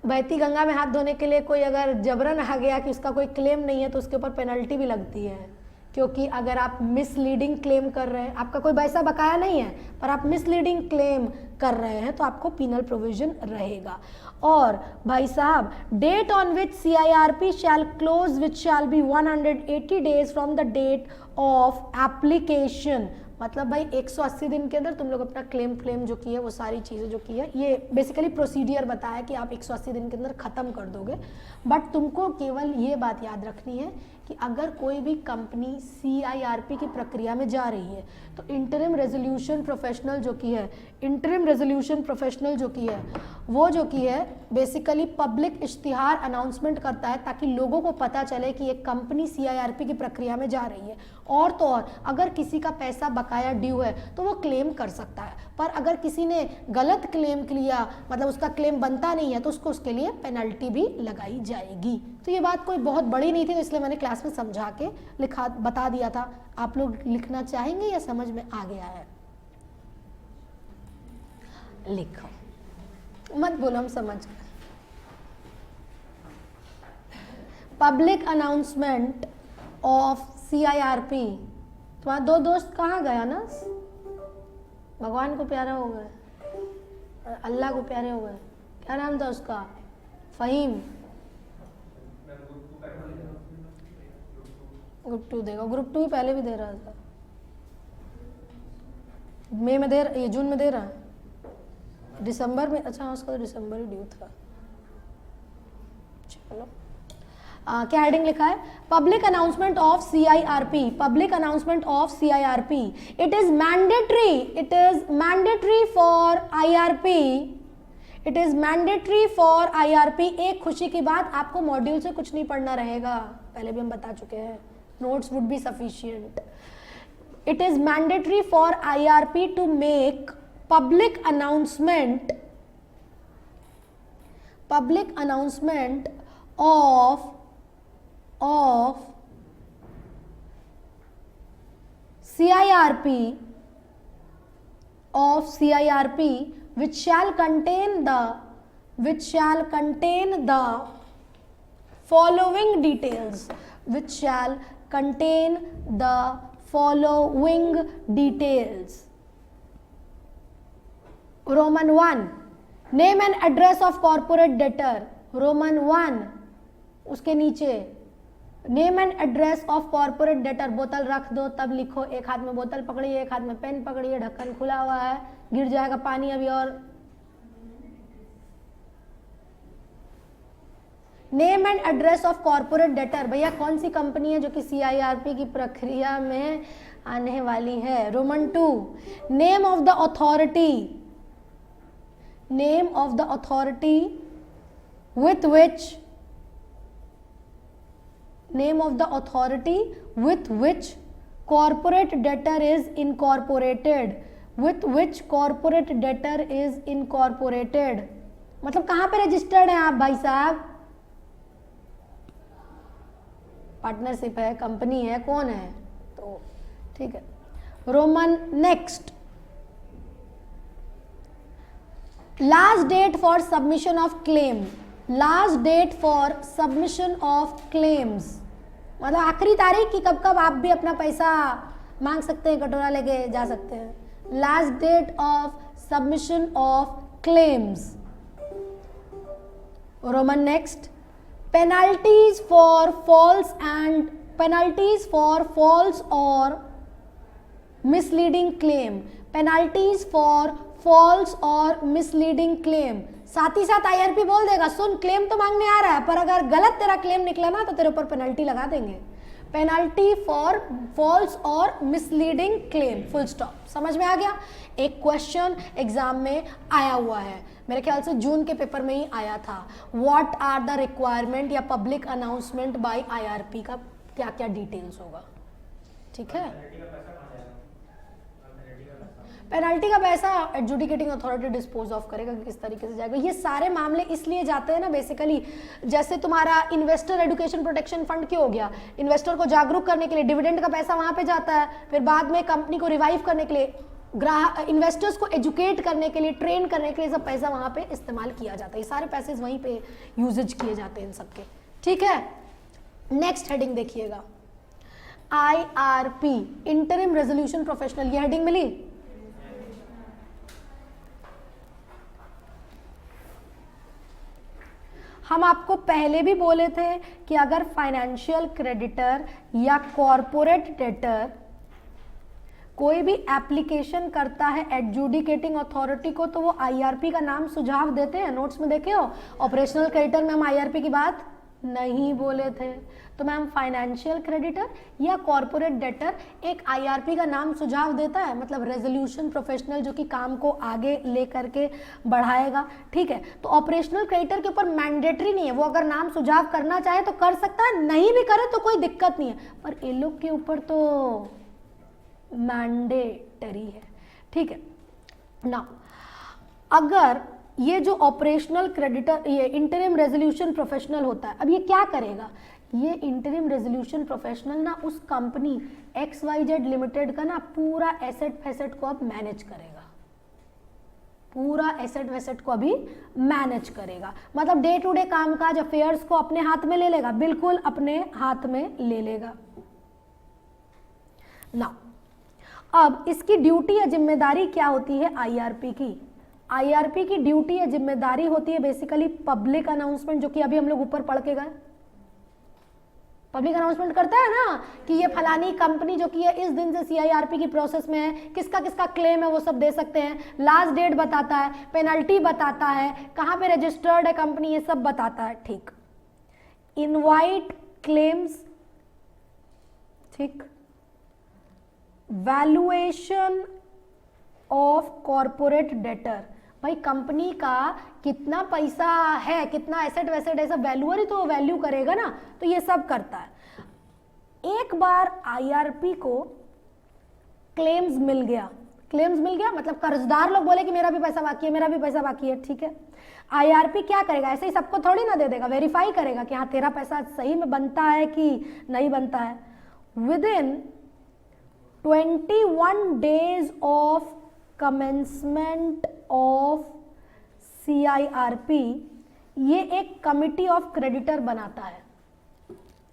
बहती गंगा में हाथ धोने के लिए कोई अगर जबरन आ गया कि उसका कोई क्लेम नहीं है तो उसके ऊपर पेनल्टी भी लगती है, क्योंकि अगर आप मिसलीडिंग क्लेम कर रहे हैं, आपका कोई पैसा बकाया नहीं है पर आप मिसलीडिंग क्लेम कर रहे हैं तो आपको पीनल प्रोविजन रहेगा। और भाई साहब, date on which CIRP shall close which shall be 180 days from the date of application, मतलब भाई 180 दिन के अंदर तुम लोग अपना क्लेम जो की है वो सारी चीज़ें जो की है, ये बेसिकली प्रोसीडियर बताया कि आप 180 दिन के अंदर ख़त्म कर दोगे। बट तुमको केवल ये बात याद रखनी है कि अगर कोई भी कंपनी सीआईआरपी की प्रक्रिया में जा रही है तो इंटरिम रेजोल्यूशन प्रोफेशनल जो की है, इंटरिम रेजोल्यूशन प्रोफेशनल जो की है वो जो की है बेसिकली पब्लिक इश्तिहार अनाउंसमेंट करता है ताकि लोगों को पता चले कि एक कंपनी सीआईआरपी की प्रक्रिया में जा रही है। और तो और अगर किसी का पैसा बकाया ड्यू है तो वो क्लेम कर सकता है, पर अगर किसी ने गलत क्लेम किया, मतलब उसका क्लेम बनता नहीं है, तो उसको उसके लिए पेनल्टी भी लगाई जाएगी। तो ये बात कोई बहुत बड़ी नहीं थी, तो इसलिए मैंने क्लास में समझा के बता दिया था। आप लोग लिखना चाहेंगे या समझ में आ गया है? लिखो, मत बोलो हम समझ गए। Public announcement of CIRP. तुम्हारे 2 दोस्त कहाँ गया ना? भगवान को प्यारे हो गए, अल्लाह को प्यारे हो गए। क्या नाम था उसका? फहीम। ग्रुप 2 देगा, ग्रुप 2 ही पहले भी दे रहा था, मई में दे रहा, ये जून में दे रहा है, दिसंबर में, अच्छा उसका तो दिसंबर ही ड्यू था। चलो क्या हेडिंग लिखा है? Public announcement of CIRP, public announcement of CIRP. It is mandatory for IRP, it is mandatory for IRP. एक खुशी की बात, आपको मॉड्यूल से कुछ नहीं पढ़ना रहेगा, पहले भी हम बता चुके हैं, notes would be sufficient. It is mandatory for IRP to make public announcement of CIRP which shall contain the following details, which shall contain the following details. Roman 1, name and address of corporate debtor. Roman 1, उसके नीचे name and address of corporate debtor. बोतल रख दो तब लिखो. एक हाथ में बोतल पकड़िए, एक हाथ में पेन पकड़िए, ढक्कन खुला हुआ है, गिर जाएगा पानी अभी. और name and address of corporate debtor. भैया कौन सी कंपनी है जो कि CIRP की प्रक्रिया में आने वाली है? Roman 2, name of the authority, name of the authority with which, name of the authority with which corporate debtor is incorporated, with which corporate debtor is incorporated. मतलब कहाँ पे रजिस्टर्ड हैं आप भाई साहब? पार्टनरशिप है, कंपनी है, कौन है? तो ठीक है. Roman next, last date for submission of claim. Last date for submission of claims मतलब आखिरी तारीख की कब कब आप भी अपना पैसा मांग सकते हैं, कटोरा लेके जा सकते हैं. Last date of submission of claims. Roman next, penalties for false and penalties for false और misleading claim. Penalties for false और मिसलीडिंग क्लेम. साथ ही साथ IRP बोल देगा सुन क्लेम तो मांगने आ रहा है पर अगर गलत तेरा क्लेम निकला ना तो तेरे ऊपर पेनल्टी लगा देंगे. पेनल्टी फॉर फॉल्स और मिसलीडिंग क्लेम. Full stop. समझ में आ गया? एक क्वेश्चन एग्जाम में आया हुआ है, मेरे ख्याल से जून के पेपर में ही आया था. व्हाट आर द रिक्वायरमेंट या पब्लिक अनाउंसमेंट बाय IRP का क्या क्या डिटेल्स होगा. ठीक है. पेनल्टी का पैसा एडजुडिकेटिंग अथॉरिटी डिस्पोज ऑफ करेगा कि किस तरीके से जाएगा. ये सारे मामले इसलिए जाते हैं ना बेसिकली, जैसे तुम्हारा इन्वेस्टर एजुकेशन प्रोटेक्शन फंड क्यों हो गया? इन्वेस्टर को जागरूक करने के लिए डिविडेंड का पैसा वहां पे जाता है, फिर बाद में कंपनी को रिवाइव करने के लिए, ग्राहक इन्वेस्टर्स को एजुकेट करने के लिए, ट्रेन करने के लिए सब पैसा वहां पे इस्तेमाल किया जाता है. ये सारे पैसे वहीं पे यूजेज किए जाते हैं इन सबके. ठीक है. नेक्स्ट हेडिंग देखिएगा, IRP इंटरिम रेजोल्यूशन प्रोफेशनल. ये हेडिंग मिली? हम आपको पहले भी बोले थे कि अगर फाइनेंशियल क्रेडिटर या कॉर्पोरेट डेटर कोई भी एप्लीकेशन करता है एडजुडिकेटिंग अथॉरिटी को तो वो IRP का नाम सुझाव देते हैं. नोट्स में देखे हो? ऑपरेशनल क्रेडिटर में हम IRP की बात नहीं बोले थे. तो मैम फाइनेंशियल क्रेडिटर या कॉर्पोरेट डेटर एक IRP का नाम सुझाव देता है, मतलब रेजोल्यूशन प्रोफेशनल जो कि काम को आगे लेकर के बढ़ाएगा. ठीक है. तो ऑपरेशनल क्रेडिटर के ऊपर मैंडेटरी नहीं है, वो अगर नाम सुझाव करना चाहे तो कर सकता है, नहीं भी करे तो कोई दिक्कत नहीं है, पर ये लोग के ऊपर तो मैंडेटरी है. ठीक है ना. अगर ये जो ऑपरेशनल क्रेडिटर ये इंटरिम रेजोल्यूशन प्रोफेशनल होता है, अब ये क्या करेगा? ये इंटरिम रेजोल्यूशन प्रोफेशनल ना उस कंपनी XYZ लिमिटेड का ना पूरा एसेट फैसेट को अब मैनेज करेगा, पूरा एसेट वैसेट को अभी मैनेज करेगा. मतलब डे टू डे काम काज अफेयर्स को अपने हाथ में ले लेगा, बिल्कुल अपने हाथ में ले लेगा ना. अब इसकी ड्यूटी या जिम्मेदारी क्या होती है IRP की? IRP की ड्यूटी या जिम्मेदारी होती है बेसिकली पब्लिक अनाउंसमेंट, जो कि अभी हम लोग ऊपर पढ़ के गए. पब्लिक अनाउंसमेंट करता है ना कि ये फलानी कंपनी जो कि इस दिन से CIRP की प्रोसेस में है, किसका किसका क्लेम है वो सब दे सकते हैं. लास्ट डेट बताता है, पेनल्टी बताता है, कहाँ पे रजिस्टर्ड है कंपनी, ये सब बताता है. ठीक. Invite claims. ठीक. Valuation of corporate debtor. भाई कंपनी का कितना पैसा है, कितना एसेट वैसेट है, सब वैल्यूअर ही तो वैल्यू करेगा ना, तो ये सब करता है. एक बार IRP को क्लेम्स मिल गया, क्लेम्स मिल गया मतलब कर्जदार लोग बोले कि मेरा भी पैसा बाकी है, मेरा भी पैसा बाकी है. ठीक है. IRP क्या करेगा? ऐसे ही सबको थोड़ी ना दे देगा, वेरीफाई करेगा कि हाँ तेरा पैसा सही में बनता है कि नहीं बनता है. With in 21 days of commencement of CIRP ये एक कमिटी ऑफ क्रेडिटर बनाता है।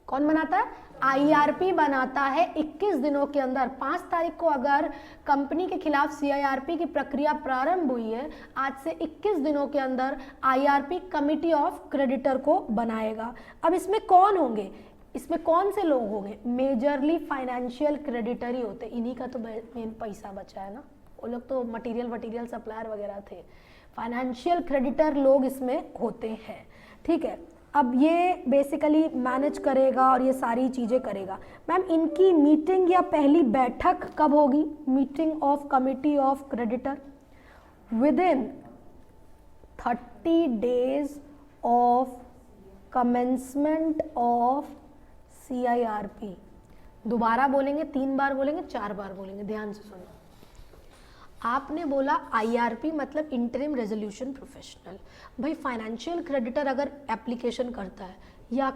कौन बनाता है? IRP बनाता है। 21 दिनों के अंदर 5 तारीख को अगर कंपनी के खिलाफ CIRP की प्रक्रिया प्रारंभ हुई है, आज से 21 दिनों के अंदर IRP कमिटी ऑफ क्रेडिटर को बनाएगा। अब इसमें कौन होंगे? इसमें कौन से लोग होंगे? मेजरली फाइनेंशियल क्रेडिटर ही होते, इन्हीं का तो मेन पैसा बचा है ना, वो लोग तो मटेरियल सप्लायर वगैरह थे। फाइनेंशियल क्रेडिटर लोग इसमें होते हैं, ठीक है। अब ये बेसिकली मैनेज करेगा और ये सारी चीज़ें करेगा। मैम इनकी मीटिंग या पहली बैठक कब होगी? Meeting of committee of creditor with in 30 days of commencement of CIRP। दोबारा बोलेंगे, 3 बार बोलेंगे, 4 बार बोलेंगे, ध्यान से सुनो। आपने बोला IRP मतलब इंटरिम रेजोल्यूशन प्रोफेशनल। भाई फाइनेंशियल क्रेडिटर अगर एप्लीकेशन करता है या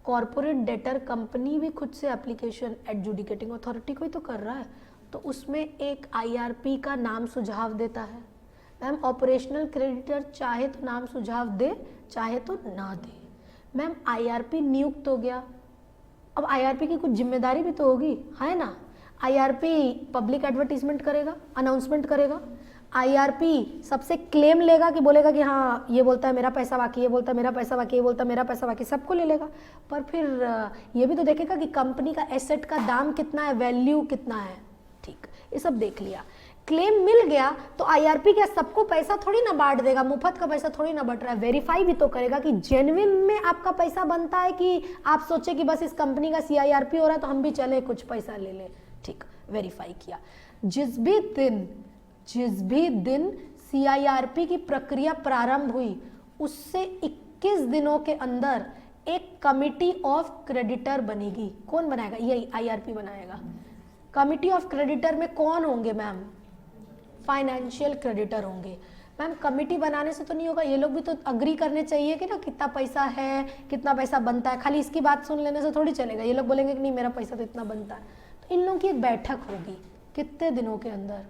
कॉरपोरेट डेटर कंपनी भी खुद से एप्लीकेशन एडजुडिकेटिंग अथॉरिटी को ही तो कर रहा है, तो उसमें एक IRP का नाम सुझाव देता है। मैम ऑपरेशनल क्रेडिटर चाहे तो नाम सुझाव दे, चाहे तो ना दे। मैम IRP नियुक्त हो गया, अब IRP की कुछ जिम्मेदारी भी तो होगी, है ना। IRP पब्लिक एडवर्टीजमेंट करेगा, अनाउंसमेंट करेगा। IRP सबसे क्लेम लेगा कि बोलेगा कि हाँ ये बोलता है मेरा पैसा बाकी, ये बोलता है मेरा पैसा बाकी, ये बोलता है मेरा पैसा बाकी, सबको ले लेगा। पर फिर ये भी तो देखेगा कि कंपनी का एसेट का दाम कितना है, वैल्यू कितना है, ठीक, ये सब देख लिया। क्लेम मिल गया तो IRP क्या सबको पैसा थोड़ी ना बांट देगा, मुफ्त का पैसा थोड़ी ना बट रहा है। वेरीफाई भी तो करेगा कि जेन्युइन में आपका पैसा बनता है कि आप सोचे कि बस इस कंपनी का CIRP हो रहा है तो हम भी चले कुछ पैसा ले लें, ठीक, वेरीफाई किया। जिस भी दिन CIRP की प्रक्रिया प्रारंभ हुई उससे 21 दिनों के अंदर एक कमिटी ऑफ क्रेडिटर बनेगी। कौन बनाएगा? यही IRP बनाएगा। कमिटी ऑफ क्रेडिटर में कौन होंगे मैम? फाइनेंशियल क्रेडिटर होंगे। मैम कमिटी बनाने से तो नहीं होगा, ये लोग भी तो अग्री करने चाहिए कि ना कितना पैसा है, कितना पैसा बनता है। खाली इसकी बात सुन लेने से थोड़ी चलेगा, ये लोग बोलेंगे कि नहीं मेरा पैसा तो इतना बनता है। तो इन लोगों की एक बैठक होगी, कितने दिनों के अंदर?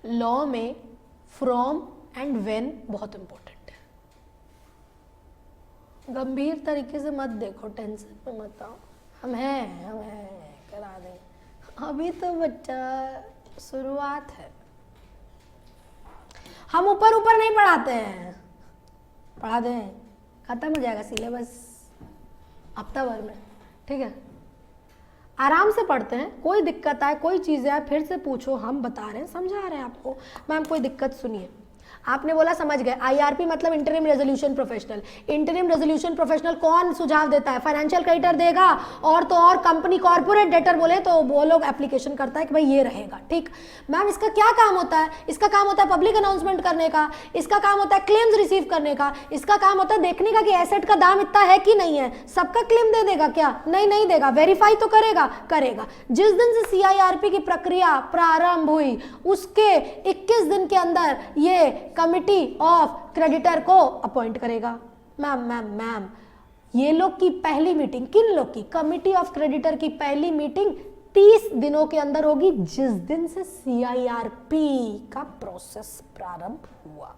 लॉ में फ्रॉम एंड व्हेन बहुत इंपॉर्टेंट है। गंभीर तरीके से मत देखो, टेंशन में मत आओ। हम हैं करा दें। अभी तो बच्चा शुरुआत है, हम ऊपर ऊपर नहीं पढ़ाते हैं, पढ़ा दें खत्म हो जाएगा सिलेबस हफ्ता भर में, ठीक है। आराम से पढ़ते हैं, कोई दिक्कत आए कोई चीज़ आए फिर से पूछो, हम बता रहे हैं समझा रहे हैं आपको। मैम कोई दिक्कत सुनिए, आपने बोला समझ गए। IRP मतलब interim resolution professional. Interim resolution professional कौन सुझाव देता है? फाइनेंशियल क्रेडिटर देगा, और तो और कंपनी कॉर्पोरेट डेटर बोले तो वो लोग एप्लीकेशन करता है कि भाई ये रहेगा, ठीक। मैम इसका क्या काम होता है? इसका काम होता है पब्लिक अनाउंसमेंट करने का, इसका काम होता है क्लेम्स रिसीव करने का, इसका काम होता है देखने का कि एसेट का दाम इतना है कि नहीं है। सबका क्लेम दे देगा क्या? नहीं देगा। वेरीफाई तो करेगा। जिस दिन से CIRP की प्रक्रिया प्रारंभ हुई उसके 21 दिन के अंदर ये कमिटी ऑफ क्रेडिटर को अपॉइंट करेगा। मैम ये लोग की पहली मीटिंग, किन लोग की? कमिटी ऑफ क्रेडिटर की पहली मीटिंग 30 दिनों के अंदर होगी, जिस दिन से CIRP का प्रोसेस प्रारंभ हुआ।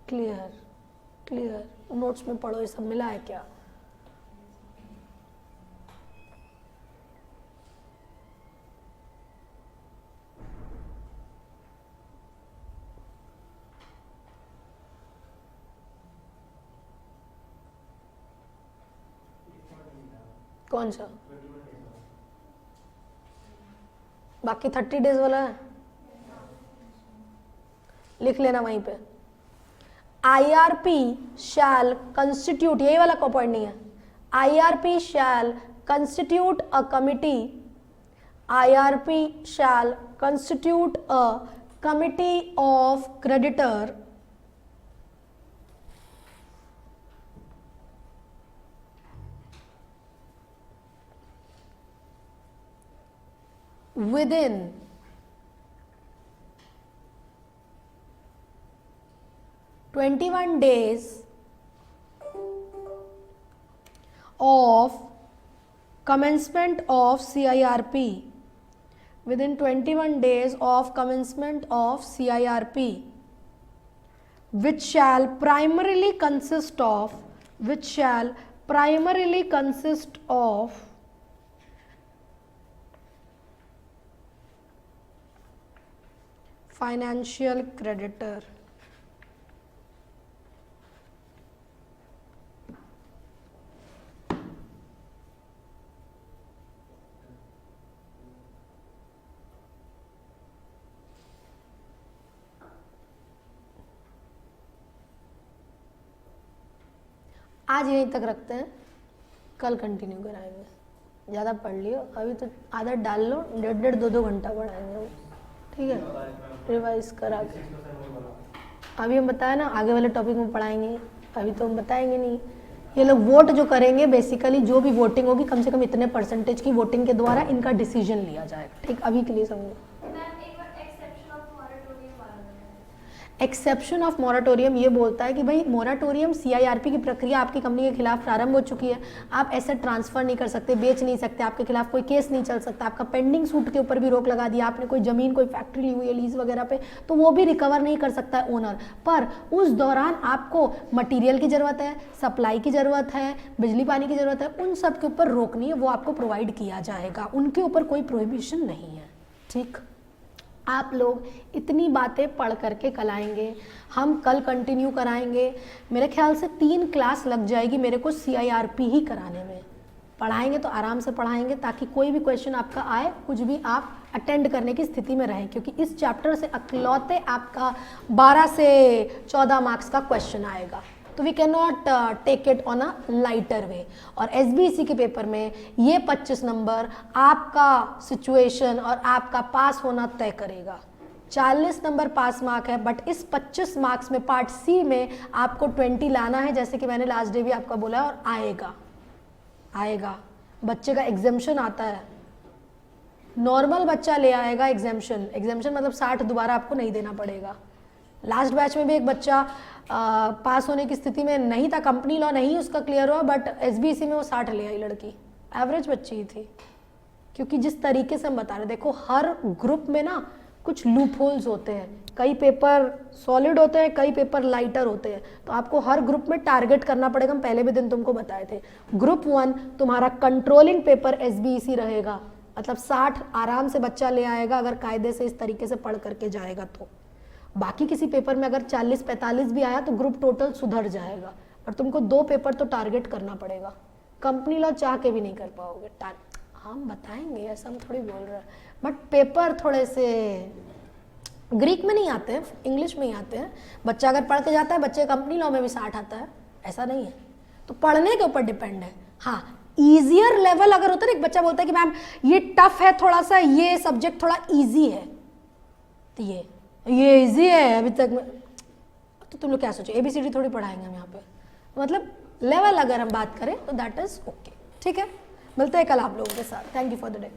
क्लियर? नोट्स में पढ़ो, ये सब मिला है क्या? कौन सा? बाकी 30 days वाला है, लिख लेना वहीं पे। IRP शैल कंस्टिट्यूट, यही वाला को पॉइंट नहीं है। IRP shall constitute a committee, IRP shall constitute a committee of creditor within 21 days of commencement of CIRP, within 21 days of commencement of CIRP, which shall primarily consist of financial creditor. आज यहीं तक रखते हैं, कल continue कराएंगे। ज़्यादा पढ़ लियो, अभी तो आदत डाल लो, 1.5 2 घंटा पढ़ाएंगे वो, ठीक है, रिवाइज करा के। अभी हम बताया ना आगे वाले टॉपिक में पढ़ाएंगे, अभी तो हम बताएंगे नहीं। ये लोग वोट जो करेंगे, बेसिकली जो भी वोटिंग होगी कम से कम इतने परसेंटेज की वोटिंग के द्वारा इनका डिसीजन लिया जाएगा, ठीक। अभी के लिए समझो। एक्सेप्शन ऑफ मॉरेटोरियम ये बोलता है कि भाई मॉरेटोरियम CIRP की प्रक्रिया आपकी कंपनी के खिलाफ प्रारंभ हो चुकी है, आप एसेट ट्रांसफर नहीं कर सकते, बेच नहीं सकते, आपके खिलाफ कोई केस नहीं चल सकता, आपका पेंडिंग सूट के ऊपर भी रोक लगा दिया, आपने कोई जमीन कोई फैक्ट्री ली हुई है लीज वगैरह पे, तो वो भी रिकवर नहीं कर सकता है ओनर। पर उस दौरान आपको मटीरियल की ज़रूरत है, सप्लाई की ज़रूरत है, बिजली पानी की ज़रूरत है, उन सब के ऊपर रोक नहीं है, वो आपको प्रोवाइड किया जाएगा, उनके ऊपर कोई प्रोहिबिशन नहीं है, ठीक। आप लोग इतनी बातें पढ़ करके कल आएंगे, हम कल कंटिन्यू कराएंगे। मेरे ख्याल से 3 क्लास लग जाएगी मेरे को CIRP ही कराने में। पढ़ाएंगे तो आराम से पढ़ाएंगे ताकि कोई भी क्वेश्चन आपका आए, कुछ भी आप अटेंड करने की स्थिति में रहें, क्योंकि इस चैप्टर से अकलौते आपका 12 से 14 मार्क्स का क्वेश्चन आएगा, तो we can not take it on a lighter way. और SBC के पेपर में ये 25 नंबर आपका सिचुएशन और आपका पास होना तय करेगा। 40 नंबर पास मार्क है, बट इस 25 मार्क्स में पार्ट C में आपको 20 लाना है, जैसे कि मैंने लास्ट डे भी आपका बोला है, और आएगा। बच्चे का एग्जेम्पशन आता है, नॉर्मल बच्चा ले आएगा एग्जेम्पशन मतलब 60 दोबारा आपको नहीं देना पड़ेगा। लास्ट बैच में भी एक बच्चा पास होने की स्थिति में नहीं था, कंपनी लॉ नहीं उसका क्लियर हुआ, बट SBC में वो 60 ले आई लड़की, एवरेज बच्ची ही थी। क्योंकि जिस तरीके से हम बता रहे, देखो हर ग्रुप में ना कुछ लूप होल्स होते हैं, कई पेपर सॉलिड होते हैं, कई पेपर लाइटर होते हैं, तो आपको हर ग्रुप में टारगेट करना पड़ेगा। हम पहले भी दिन तुमको बताए थे, ग्रुप 1 तुम्हारा कंट्रोलिंग पेपर SBC रहेगा, मतलब 60 आराम से बच्चा ले आएगा अगर कायदे से इस तरीके से पढ़ करके जाएगा तो। बाकी किसी पेपर में अगर 40-45 भी आया तो ग्रुप टोटल सुधर जाएगा, और तुमको 2 पेपर तो टारगेट करना पड़ेगा। कंपनी लॉ चाह के भी नहीं कर पाओगे, हम बताएंगे, ऐसा हम थोड़ी बोल रहे हैं, बट पेपर थोड़े से ग्रीक में नहीं आते हैं, इंग्लिश में ही आते हैं। बच्चा अगर पढ़ के जाता है, बच्चे कंपनी लॉ में भी 60 आता है, ऐसा नहीं है, तो पढ़ने के ऊपर डिपेंड है। हाँ, ईजियर लेवल अगर होता है ना, एक बच्चा बोलता है कि मैम ये टफ है थोड़ा सा, ये सब्जेक्ट थोड़ा ईजी है, तो ये इजी है अभी तक में, तो तुम लोग क्या सोचो ABCD थोड़ी पढ़ाएंगे हम यहाँ पे, मतलब लेवल अगर हम बात करें तो दैट इज ओके, ठीक है। मिलते हैं कल आप लोगों के साथ। Thank you for the day.